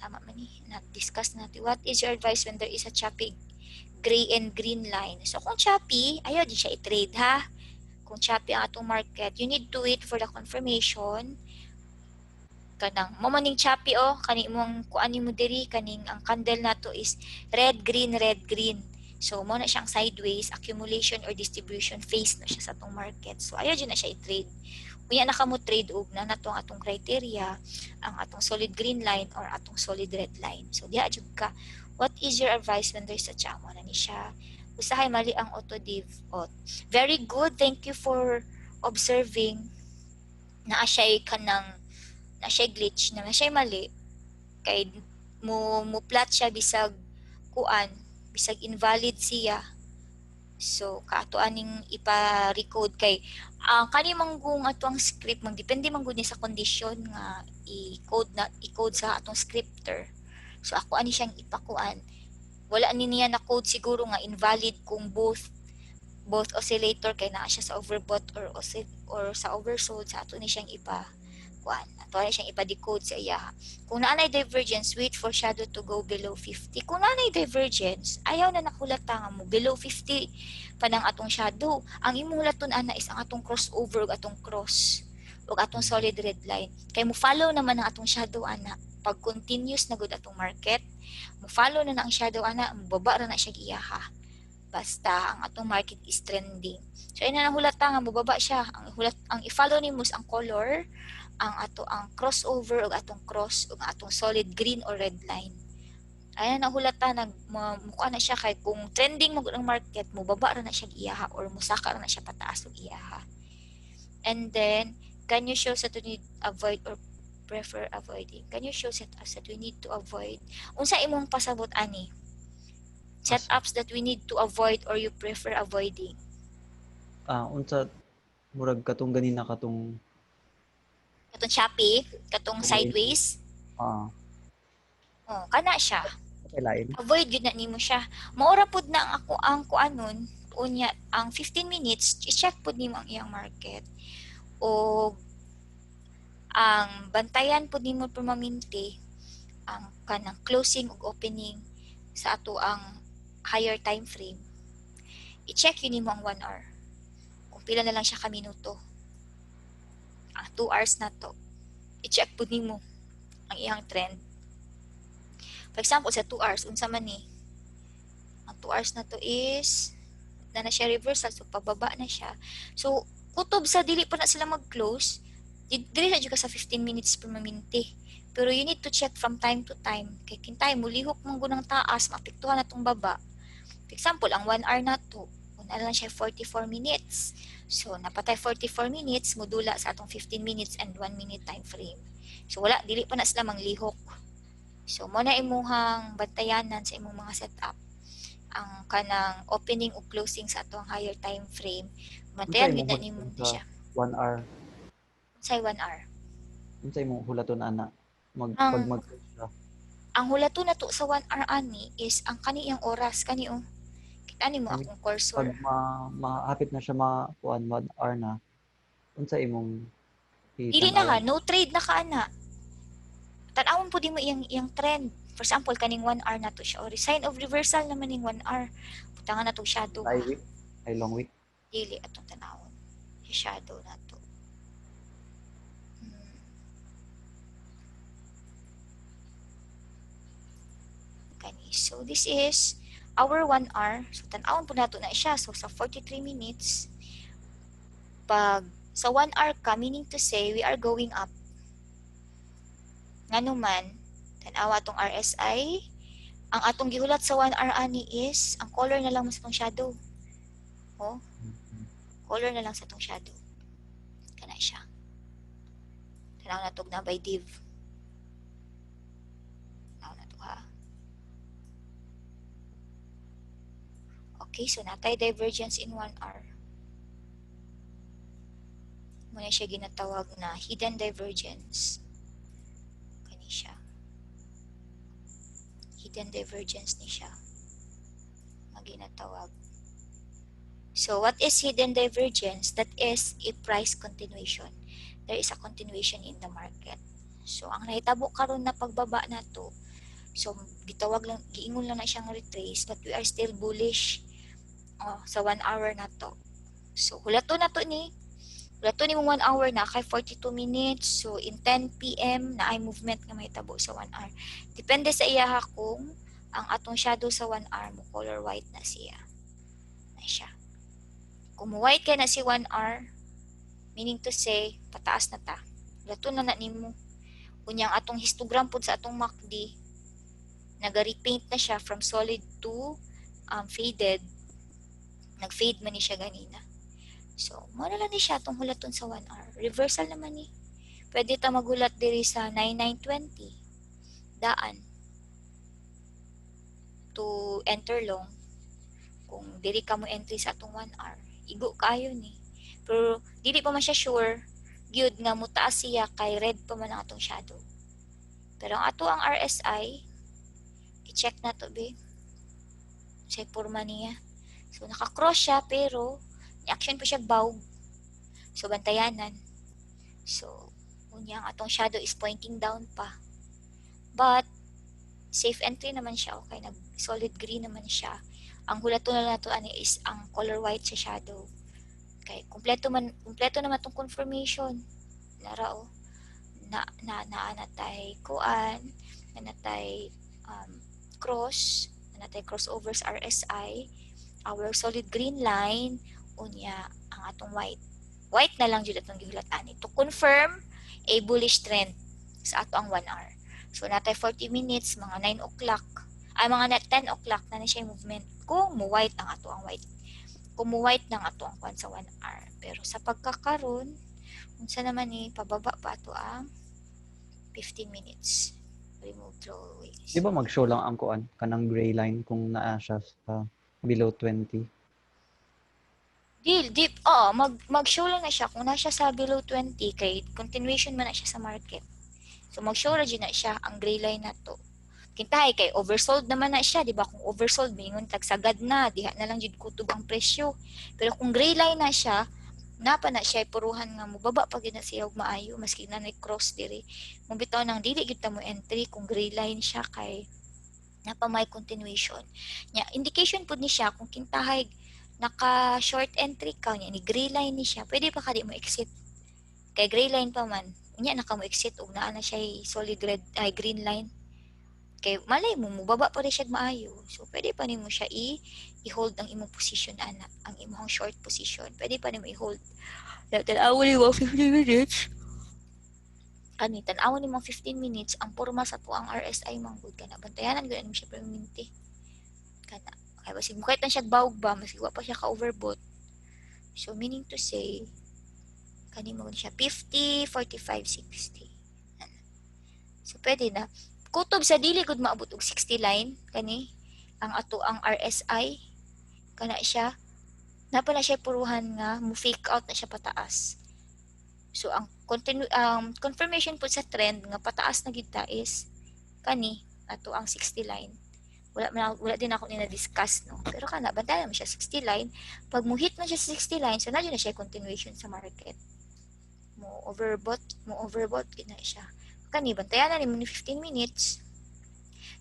Tama man ni na discuss natin. What is your advice when there is a choppy gray and green line? So kung choppy, ayaw din siya i-trade ha. Kung choppy ang atong market, you need to wait for the confirmation. Kanang mo maning choppy kaning imong kuan nimo diri kaning ang candle nato is red green. So, mo na siyang sideways, accumulation or distribution phase na siya sa atong market. So, ayaw dyan na siya i-trade. Kuya na ka mo trade og na natong atong criteria, ang atong solid green line or atong solid red line. So, diha jud ka. What is your advice when there's a chamo na ni siya? Usahay mali ang auto-div. Very good. Thank you for observing na siya kanang na siya glitch, na siya mali. Kay mo plot siya bisag kuan bisag invalid siya. So kaato aning ipa-recode kay kani manggong atong script magdepende man gud ni sa kondisyon nga i-code sa atong scripter. So ako ani siyang ipakuan. Wala ni niya na code siguro nga invalid kung both oscillator kay naa siya sa overbought or sa oversold. Sa ato ni siyang kuan ato ni siyang ipa-decode sa iya. Kung naanay divergence, wait for shadow to go below 50. Kung naanay divergence, ayaw na nakulata nga mo below 50 pa ng atong shadow. Ang imong hulaton ana is ang atong crossover ug atong cross ug atong solid red line. Kay mo follow naman ang atong shadow ana. Pag continuous na gud atong market, mo follow na ang shadow ana, mubaba ra na siya giyaha. Basta ang atong market is trending. So ina nahulata nga mubaba siya. Ang i-follow nimo ang color, ang crossover ug atong cross ug atong solid green or red line. Ayan nahulata mukha na siya kay kung trending mo ang market mo baba ra na siya iyaha or musaka ra na siya pataas og iyaha. And then can you show that we need avoid or prefer avoiding? Can you show setups that we need to avoid? Unsa imong pasabot ani? Setups that we need to avoid or you prefer avoiding? Unsa murag katong ganina katong Katong Shopee, katong sideways. Kana siya. lain. Avoid yun na nimo siya. Maura pud na ang ako ang kuanon unya ang 15 minutes i-check pud nimo ang iyang market. O ang bantayan pud nimo permanente ang kanang closing ug opening sa ato ang higher time frame. I-check yun nimo ang 1 hour. Kung pila na lang siya ka minuto. Ang 2 hours na to. I-check pud nimo ang iyang trend. For example, sa 2 hours, unsa man ni? Ang 2 hours na to is na siya reversal, so pababa na siya. So, kutob sa dili pa na sila mag-close, dili na ka sa 15 minutes per minute. Pero you need to check from time to time. Kay kintay, mulihok mong gunang taas, maapektuhan na itong baba. For example, ang 1 hour na to, una lang siya 44 minutes. So, napatay 44 minutes, modula sa atong 15 minutes and 1 minute time frame. So, wala, dili pa na sila manglihok. So, mo na imuhang bantayanan sa imong mga setup ang kanang opening o closing sa atong higher time frame. Bantayan gid na nimo siya. 1 hour. Say 1 hour. Unsay imong hulaton ana? Ang siya. ang hulaton na to sa 1 hour ani is ang kaniyang oras kani kita nimo akong cursor. Pag mahapit na siya kuan 1 hour na. Unsa imong Dili na ka, no trade na ka ana. Tan-awon pud mo iyang trend. For example, kaning 1 hour na to siya. Or sign of reversal naman ning 1 hour. Butangan na to shadow. Ay long week. Dili atong tan-awon. Shadow na to. Kani. So this is our 1 hour. So tan-awon po nato na siya. So sa 43 minutes, pag sa 1 hour ka, meaning to say, we are going up. Ngano man, tanawa atong RSI, ang atong gihulat sa 1 hour ani is, ang color na lang sa itong shadow. Color na lang sa itong shadow. Kana siya. Tanaw na itong na by div. Tanaw na ito ha. Okay, so natay divergence in 1 hour. Muna siya ginatawag na hidden divergence. Kani siya. Hidden divergence ni siya. Maginatawag. So, what is hidden divergence? That is a price continuation. There is a continuation in the market. So, ang nahitabo karon na pagbaba na to, so, giingon lang na siyang retrace, but we are still bullish sa 1 hour na to. So, hulato na to ni mong 1 hour na kay 42 minutes. So, in 10 p.m. na ay movement nga mahitabo sa 1 hour. Depende sa iyaha kung ang atong shadow sa 1 hour mo color white na siya. Na siya. Kung white ka na si 1 hour, meaning to say, pataas na ta. Hulato na nimo. Kunyang atong histogram po sa atong MACD, nag-repaint na siya from solid to faded. Nag-fade man ni siya ganina. So, muna lang ni siya itong hulaton sa 1 hour. Reversal naman ni. Pwede ta maghulat diri sa 9920. Daan. To enter long. Kung kung diri ka mo entry sa atong 1 hour, igo kaayo ni. Pero dili pa man siya sure gyud nga mutaas siya kay red pa man ang atong shadow. Pero ang ato ang RSI, i-check na to be. Sa porma niya. So naka-cross siya pero ni-action po siya bawg. So bantayanan. So unya ang atong shadow is pointing down pa. But safe entry naman siya, okay, nag solid green naman siya. Ang hulaton na nato ani is ang color white sa shadow. Okay, kumpleto naman tong confirmation. Lara o natay kuan, natay cross, natay crossovers RSI, our solid green line, unya ang atong white. White na lang jud atong gihulatan to confirm a bullish trend sa ato ang 1 hour. So natay 40 minutes, mga 9 o'clock, ay mga 10 o'clock na siya movement. Kung mo-white ang ato ang white. Kung mo-white ng ato ang kwan sa 1 hour. Pero sa pagkakaroon, unsa naman ni pababa pa ato ang 15 minutes. Remove throwaways. Di ba mag-show lang ang kuan kanang gray line kung naa siya sa below 20? Mag-show lang na siya kung na siya sa below 20 kay continuation man na siya sa market. So mag-show ra na siya ang gray line na to. Kintahay kay oversold naman na siya, di ba? Kung oversold mingon tagsagad na, diha na lang jud kutob ang presyo. Pero kung gray line na siya, napa na siya puruhan nga mo baba pag na siya og maayo maski na cross diri. Mo bitaw nang dili gyud ta mo entry kung gray line siya kay napa may continuation. Nya indication pud ni siya kung kintahay naka short entry ka nya ni gray line ni siya, pwede pa ka di mo exit. Kay gray line pa man, unya naka mo exit og naa na siya solid red ay green line. Kay malay mo baba pa rin siya maayo. So pwede pa nimo siya i-hold ang imong position ana, ang imong short position. Pwede pa nimo i-hold. Tan-awon ni 15 minutes. Kani tan-awon ni 15 minutes ang porma sa tuang RSI manggod kana. Bantayanan gyud mo siya permanente. Kana kay basig mo kahit siya bawg ba, masig wa pa siya ka overbought. So meaning to say kani mo siya 50, 45, 60. So pwede na kutob sa dili gud maabot og 60 line kani ang ato ang RSI kana siya napa na siya puruhan nga mo fake out na siya pataas. So ang confirmation po sa trend nga pataas na gid ta is kani ato ang 60 line. Wala din ako na discuss no. Pero kana bantayan mo siya 60 line. Pag mo hit na siya 60 line, so na siya continuation sa market. Mo overbought gid na siya. Kani bantayan na nimo ni 15 minutes.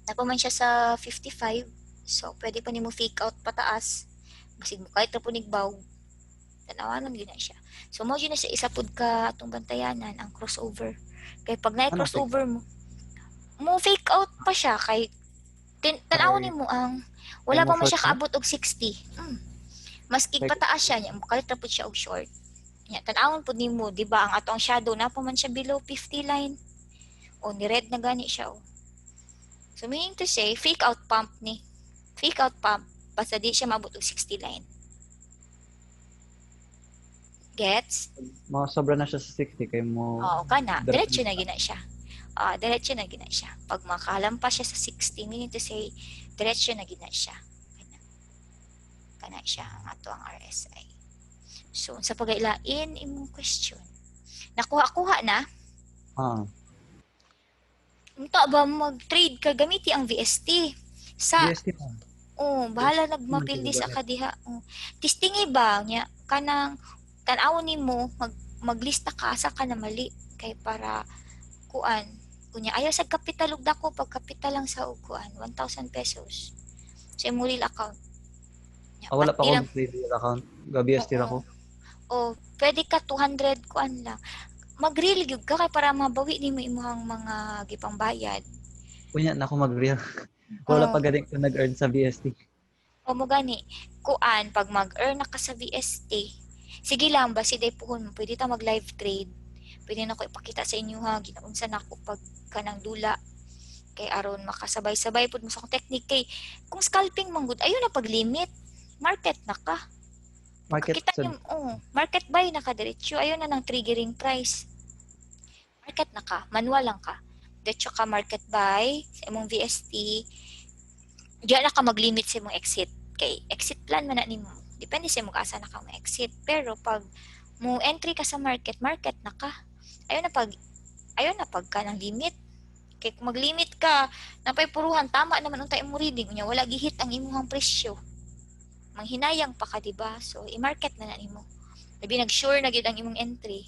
Napaman siya sa 55. So pwede pa nimo fake out pataas. Basig mo kahit ra punig baw. Tanawanan gyud na siya. So mo gyud na siya isa pud ka atong bantayanan ang crossover. Kay pag na crossover mo fake out pa siya kay tan-awon nimo ang wala pa man siya kaabot og 60. Maski pataas siya nya mo kahit ra pud siya og short. Nya tan-awon pud nimo di ba ang atong shadow na pa man siya below 50 line. O ni red na gani siya o. So meaning to say, fake out pump ni. Fake out pump basta di siya mabot og 60 line. Gets? Mga sobra na siya sa 60 kay mo. Oo, kana. Diretso na gina siya. Diretso na gina siya. Pag makalampas siya sa 60, meaning to say, diretso na gina siya. Kana siya ang ato ang RSI. So, sa pagailain imong question. Nakuha-kuha na? Unta ba mag-trade ka gamiti ang VST? VST pa. Bahala nagmapildi sa kadiha. Testingi ba nya kanang tan-awon nimo maglista ka asa ka na mali kay para kuan kunya ayaw sa kapital ug dako pag kapital lang sa kuan 1,000 pesos. Sa imong real account. Wala pa akong real account. VST ra ko. Pwede ka 200 kuan lang. Mag-real gyud ka kay para mabawi nimo imong mga gipangbayad. Kunya na ako mag-real. Wala pa galing ko nag-earn sa VST. Mo gani kuan pag mag-earn na ka sa VST. Sige lang ba si day puhon mo pwede ta mag-live trade. Pwede na ko ipakita sa inyo ha ginaunsa nako pag kanang dula kay aron makasabay-sabay pud mo sa technique kay kung scalping manggod ayo na pag limit market na ka. Market buy na ka diretso ayo na nang triggering price. Market na ka, manual lang ka. Diretso ka market buy sa imong VST. Diyan na ka mag-limit sa imong exit. kay exit plan man na nimo. Depende sa mo asa na ka mo exit. Pero pag mo entry ka sa market na ka. Ayaw na pag ka ng limit. Kay kung mag-limit ka, napay puruhan, tama naman unta imo reading unya wala gihit ang imong presyo. Manghinayang pa ka, diba? So i-market na nimo. Labi nag-sure na gyud ang imong entry.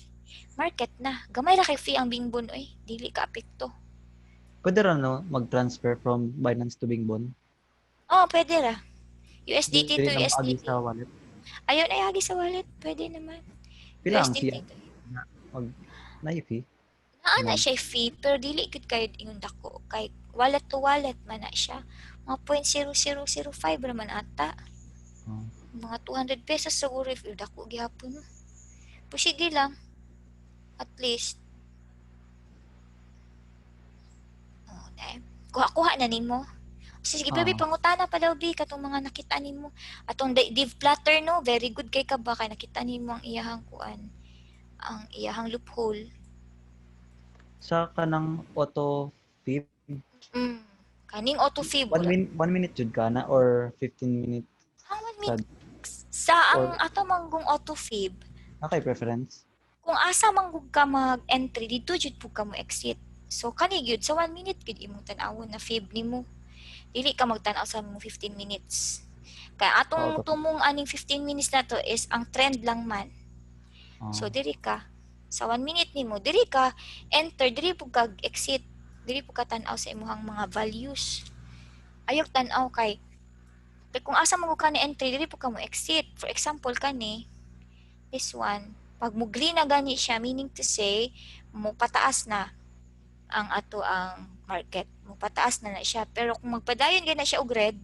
Market na. Gamay ra kay fee ang Bingbon oy, dili ka apekto. Pwede ra no mag-transfer from Binance to Bingbon. Oh, pwede ra. USDT Dili to na maagi USDT. sa wallet. Ayun ay agi sa wallet, pwede naman. Pila ang USDT fee to. mag fee? Naa Mag siya fee, pero dili gud kayo ingon dako. Kay wallet to wallet man na siya. Mga 0.0005 raman ata. oh. Mga 200 pesos siguro if dako gihapon. Pero sige lang. At least. Oh, kuha na nimo. Sige, baby, pangutana pa daw, bi, katong mga nakita nimo. Atong div platter, no? Very good kay ka ba? Kay nakita nimo ang iyahang kuan. Ang iyahang loophole. Sa kanang auto fee, Kaning auto fee, 1 minute jud ka na or 15 minutes Ang 1 sad minute. Sa ang or ato manggong auto fee, nakay preference? kung asa manggug ka mag-entry, dito jud po ka mo exit. So, kani gyud sa 1 minute gyud imong tan-awon na fee nimo. Dili ka magtan-aw sa mong 15 minutes. Kaya atong Auto tumong aning 15 minutes na to is ang trend lang man. So diri ka sa 1 minute nimo, diri ka enter, diri pug kag exit, diri pug ka tan-aw sa imong mga values. Ayok tan-aw kay kung asa mo ka ni entry, diri pug ka mo exit. For example kani this one, pag mo green na gani siya, meaning to say mo pataas na ang ato ang market. Mo pataas na siya. Pero kung magpadayon gana siya og red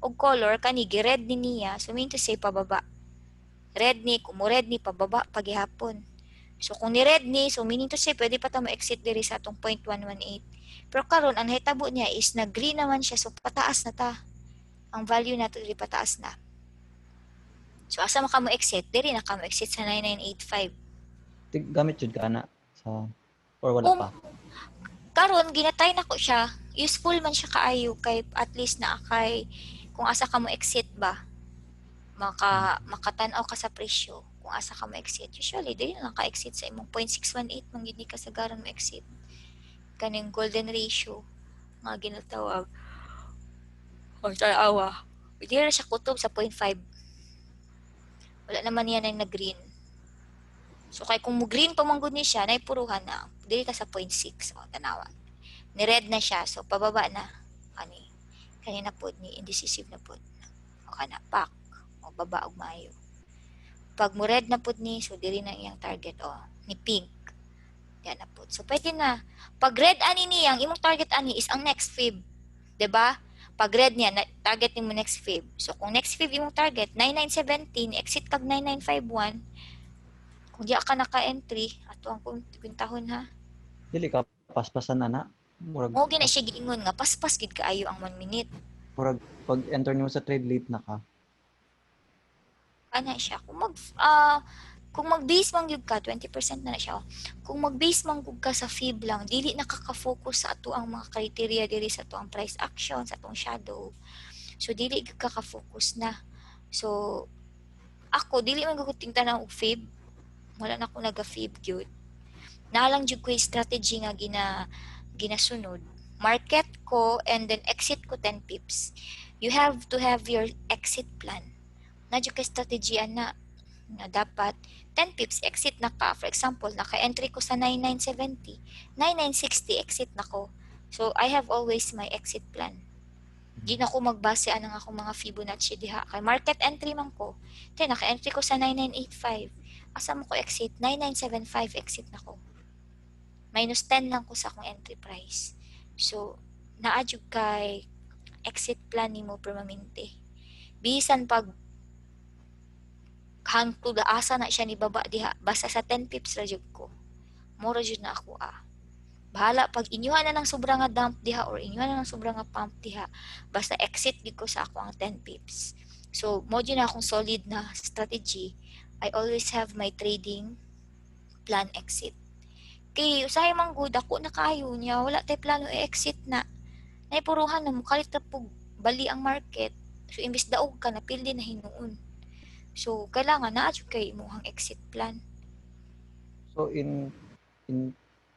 og color kani gi-red ni niya, so meaning to say pababa. Red ni, kung mo red ni pababa pagihapon. So kung ni red ni, so meaning to say pwede pa ta mo exit diri sa atong 0.118. Pero karon ang hitabo niya is na green naman siya, so pataas na ta. Ang value nato diri pataas na. So asa man ka mo exit, diri na ka mo exit sa 9985. gamit jud ka na sa or wala pa. Karon ginatay na ko siya. Useful man siya kaayo kay at least na kay kung asa ka mo exit ba makatan-aw ka sa presyo kung asa ka mo exit. Usually dili na lang ka exit sa imong 0.618 man gid ni kasagaran mo exit. Kaning golden ratio nga ginatawag. O tanawa. Dili na siya kutob sa 0.5. Wala naman yan ay na-green. So kay kung mo green pa man gud ni siya, nay puruhan na. Dili ka sa 0.6. O tanawa. Ni red na siya, so pababa na. Kanina pod ni indecisive na pod. O kana pak. O baba og maayo. Pag mo red na pod ni, so dili na iyang target o ni pink. Yan na pod. So pwede na. Pag red ani niyang imong target ani is ang next fib. 'Di ba? Pag red niya, target nimo next fib. So kung next fib imong target 9917, exit kag 9951. Kung di ka naka-entry, ato ang kwintahon ha. Dili ka paspasan ana. Mo gina siya giingon nga paspas gid kaayo ang 1 minute. Murag pag enter nimo sa trade late na ka. Ana siya kung mag-base man gyud ka 20% na siya. Kung mag-base man gyud ka sa fib lang, dili nakaka-focus sa ato ang mga criteria diri sa ato ang price action, sa atong shadow. So dili gyud ka focus na. So ako dili man gyud tingnan og fib. Wala na ako naga-fib gyud. Nalang jud ko strategy nga ginasunod. Market ko and then exit ko 10 pips. You have to have your exit plan. Na jud ka strategy na dapat 10 pips exit na ka. For example, naka-entry ko sa 9970, 9960 exit na ko. So I have always my exit plan. Di na ko magbase anang akong mga Fibonacci diha. Kay market entry man ko. Then naka-entry ko sa 9985. Asa mo ko exit? 9975 exit na ko. Minus 10 lang ko sa akong entry price. So naadjud kay exit plan nimo permanente. Bisan pag hangtod asa na siya ni baba diha basta sa 10 pips ra jud ko. Mura jud na ako Bahala pag inyuha na ng sobrang nga dump diha or inyuha na ng sobrang nga pump diha. Basta exit gid ko sa ako ang 10 pips. So mo jud na akong solid na strategy. I always have my trading plan exit. Kay usahay man gud ako na kayo niya wala tay plano i-exit na. Nay puruhan na mo kalit pug bali ang market. So imbis daog ka napildi na hinuon. So kailangan naa jud kay imong exit plan. So in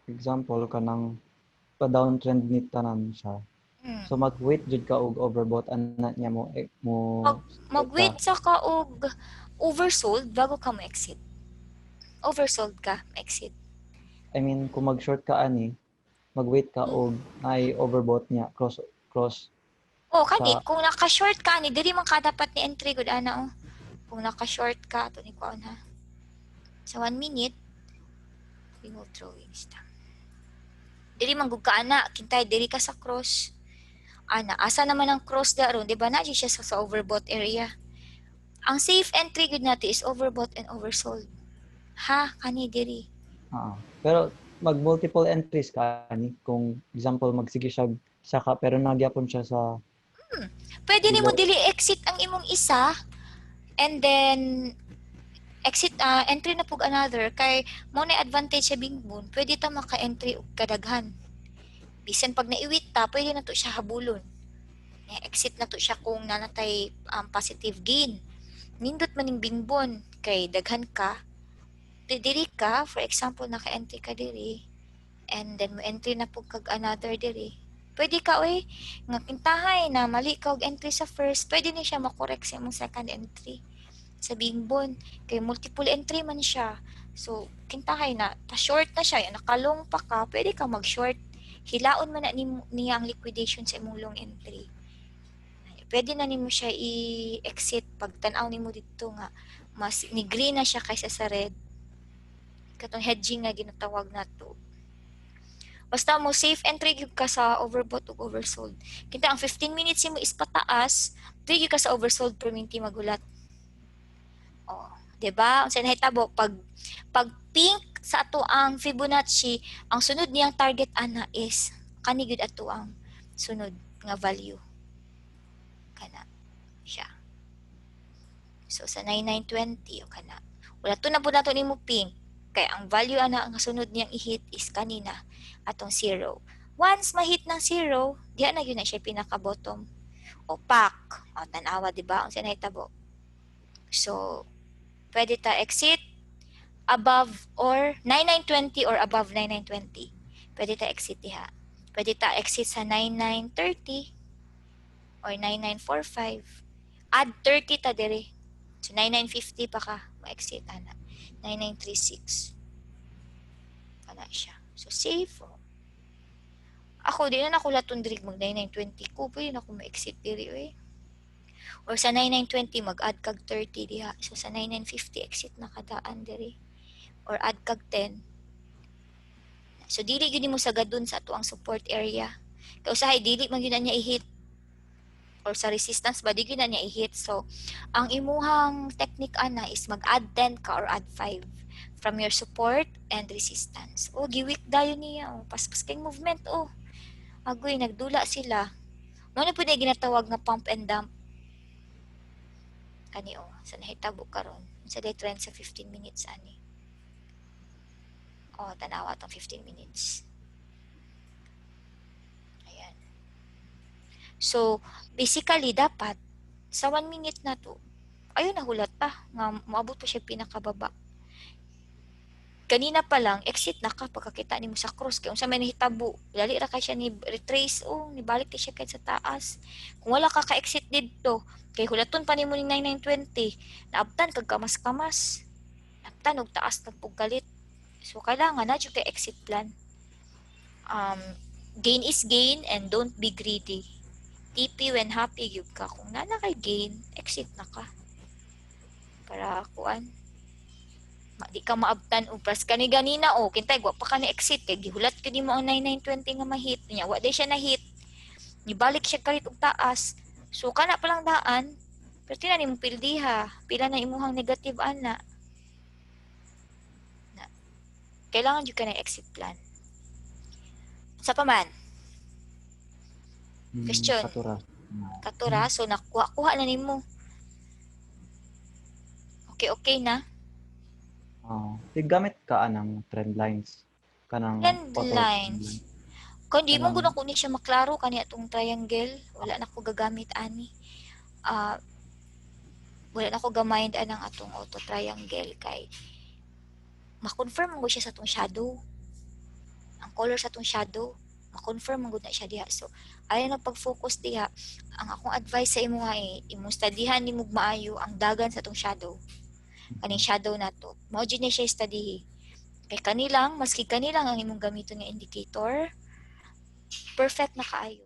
example kanang pa-downtrend ni tanan siya. Mm. So mag-wait jud ka og overbought ana niya mo Mag-wait sa ka og oversold bago ka mo exit. Oversold ka, exit. I mean kung mag-short ka ani, mag-wait ka og ay overbought niya cross Kani sa kung naka-short ka ni diri man ka dapat ni entry gud ana oh. Kung naka-short ka to ni kuan ha. Sa 1 minute remove drawing stop. Diri man gud ka ana, kintay diri ka sa cross. Ana, asa naman ang cross daron, di ba na siya sa overbought area. Ang safe entry gud nato is overbought and oversold. Ha, kani diri. Pero mag multiple entries ka ani kung example magsige siya saka pero nagyapon siya sa Pwede nimo below. dili exit ang imong isa and then exit entry na pug another kay mo na advantage sa bingbon. Pwede ta maka-entry og kadaghan. Bisan pag naiwit ta, pwede na to siya habulon. Exit na to siya kung nanatay positive gain. Nindot man ning bingbon kay daghan ka. Diri ka, for example, naka-entry ka diri and then mo entry na pug kag another diri. Pwede ka nga kintahay na mali ka og entry sa first, pwede ni siya makorek sa imong second entry sa bingbon kay multiple entry man siya. So kintahay na ta short na siya, nakalong pa ka, pwede ka mag-short. Hilaon man na niya ang liquidation sa imong long entry. Pwede na nimo siya i-exit pag tan-aw nimo dito nga mas ni green na siya kaysa sa red. Katong hedging nga ginatawag nato. Basta mo safe entry gyud ka sa overbought ug oversold. Kita ang 15 minutes mo is pataas, dili gyud ka sa oversold perminti magulat. Di ba? Unsa nahitabo pag pink sa ato ang Fibonacci, ang sunod niyang target ana is kani gyud ato ang sunod nga value. Kana siya. So sa 9920 o kana. Wala to na pud nato nimo pink. Kay ang value ana ang sunod niyang i-hit is kanina atong 0. Once ma-hit ng 0, diha na yun na siya pinaka-bottom. Opaque. O, tanawa, di ba? Ang sinahitabo. So, pwede ta exit above or 9920 or above 9920. Pwede ta exit diha. Pwede ta exit sa 9930 or 9945. Add 30 ta dire. So, 9950 pa ka ma-exit ana. 9936. Kana siya. So, safe. Ako, di na nakulaton diri mag 9920 ko. Pwede na ako ma-exit diri. Or sa 9920, mag-add kag 30 diha. So, sa 9950, exit na kadaan diri. Or add kag 10. So, dili yun mo sagadun sa ato ang support area. Kaya usahay, dili man yun na niya i-hit. Or sa resistance ba, di yun na niya i-hit. So, ang imuhang technique ana is mag-add 10 ka or add 5 from your support and resistance. Giwik dayon niya. Paspas kayong movement. Agoy, nagdula sila. Ano po na ginatawag nga pump and dump? Ani sa nahitabo karon. Sa day trend sa 15 minutes ani. Tanawa tong 15 minutes. Ayan. So, basically dapat sa 1 minute na to, ayun nahulat pa nga moabot pa siya pinakababa. Kanina pa lang exit na ka pagkakita nimo sa cross kay unsa may nahitabo dali ra kay siya ni retrace nibalik ti siya kay sa taas kung wala ka ka-exit didto kay hulaton pa nimo ning 9920 naabtan kag kamas-kamas naabtan og taas nagpuggalit so kailangan na jud kay exit plan. Gain is gain and don't be greedy. TP when happy gyud ka kung na kay gain exit na ka para kuan di ka maabtan og pras kani ganina kintay wa pa ka ni exit kay gihulat ko nimo ang 9920 nga ma-hit nya wa day siya na hit nibalik siya kalit og taas so kana pa lang daan pero tinan nimo pildiha pila na imuhang negative ana na kailangan jud ka na exit plan sa paman question katura so nakuha na nimo okay na. Gamit ka anang trend lines kanang Trend auto lines. Kung di mo kanang guna kunik siya maklaro kani atong triangle, wala na ko gagamit ani. wala na ko gamind anang atong auto triangle kay ma-confirm mo siya sa atong shadow. Ang color sa atong shadow, ma-confirm mo na siya diha. So, ayon na pag-focus diha, ang akong advice sa imo nga imong studyhan nimo maayo ang dagan sa atong shadow. Kaning shadow nato. Mao jud ni siya study. Kay kanilang, maski kanilang ang imong gamiton nga indicator, perfect na kaayo.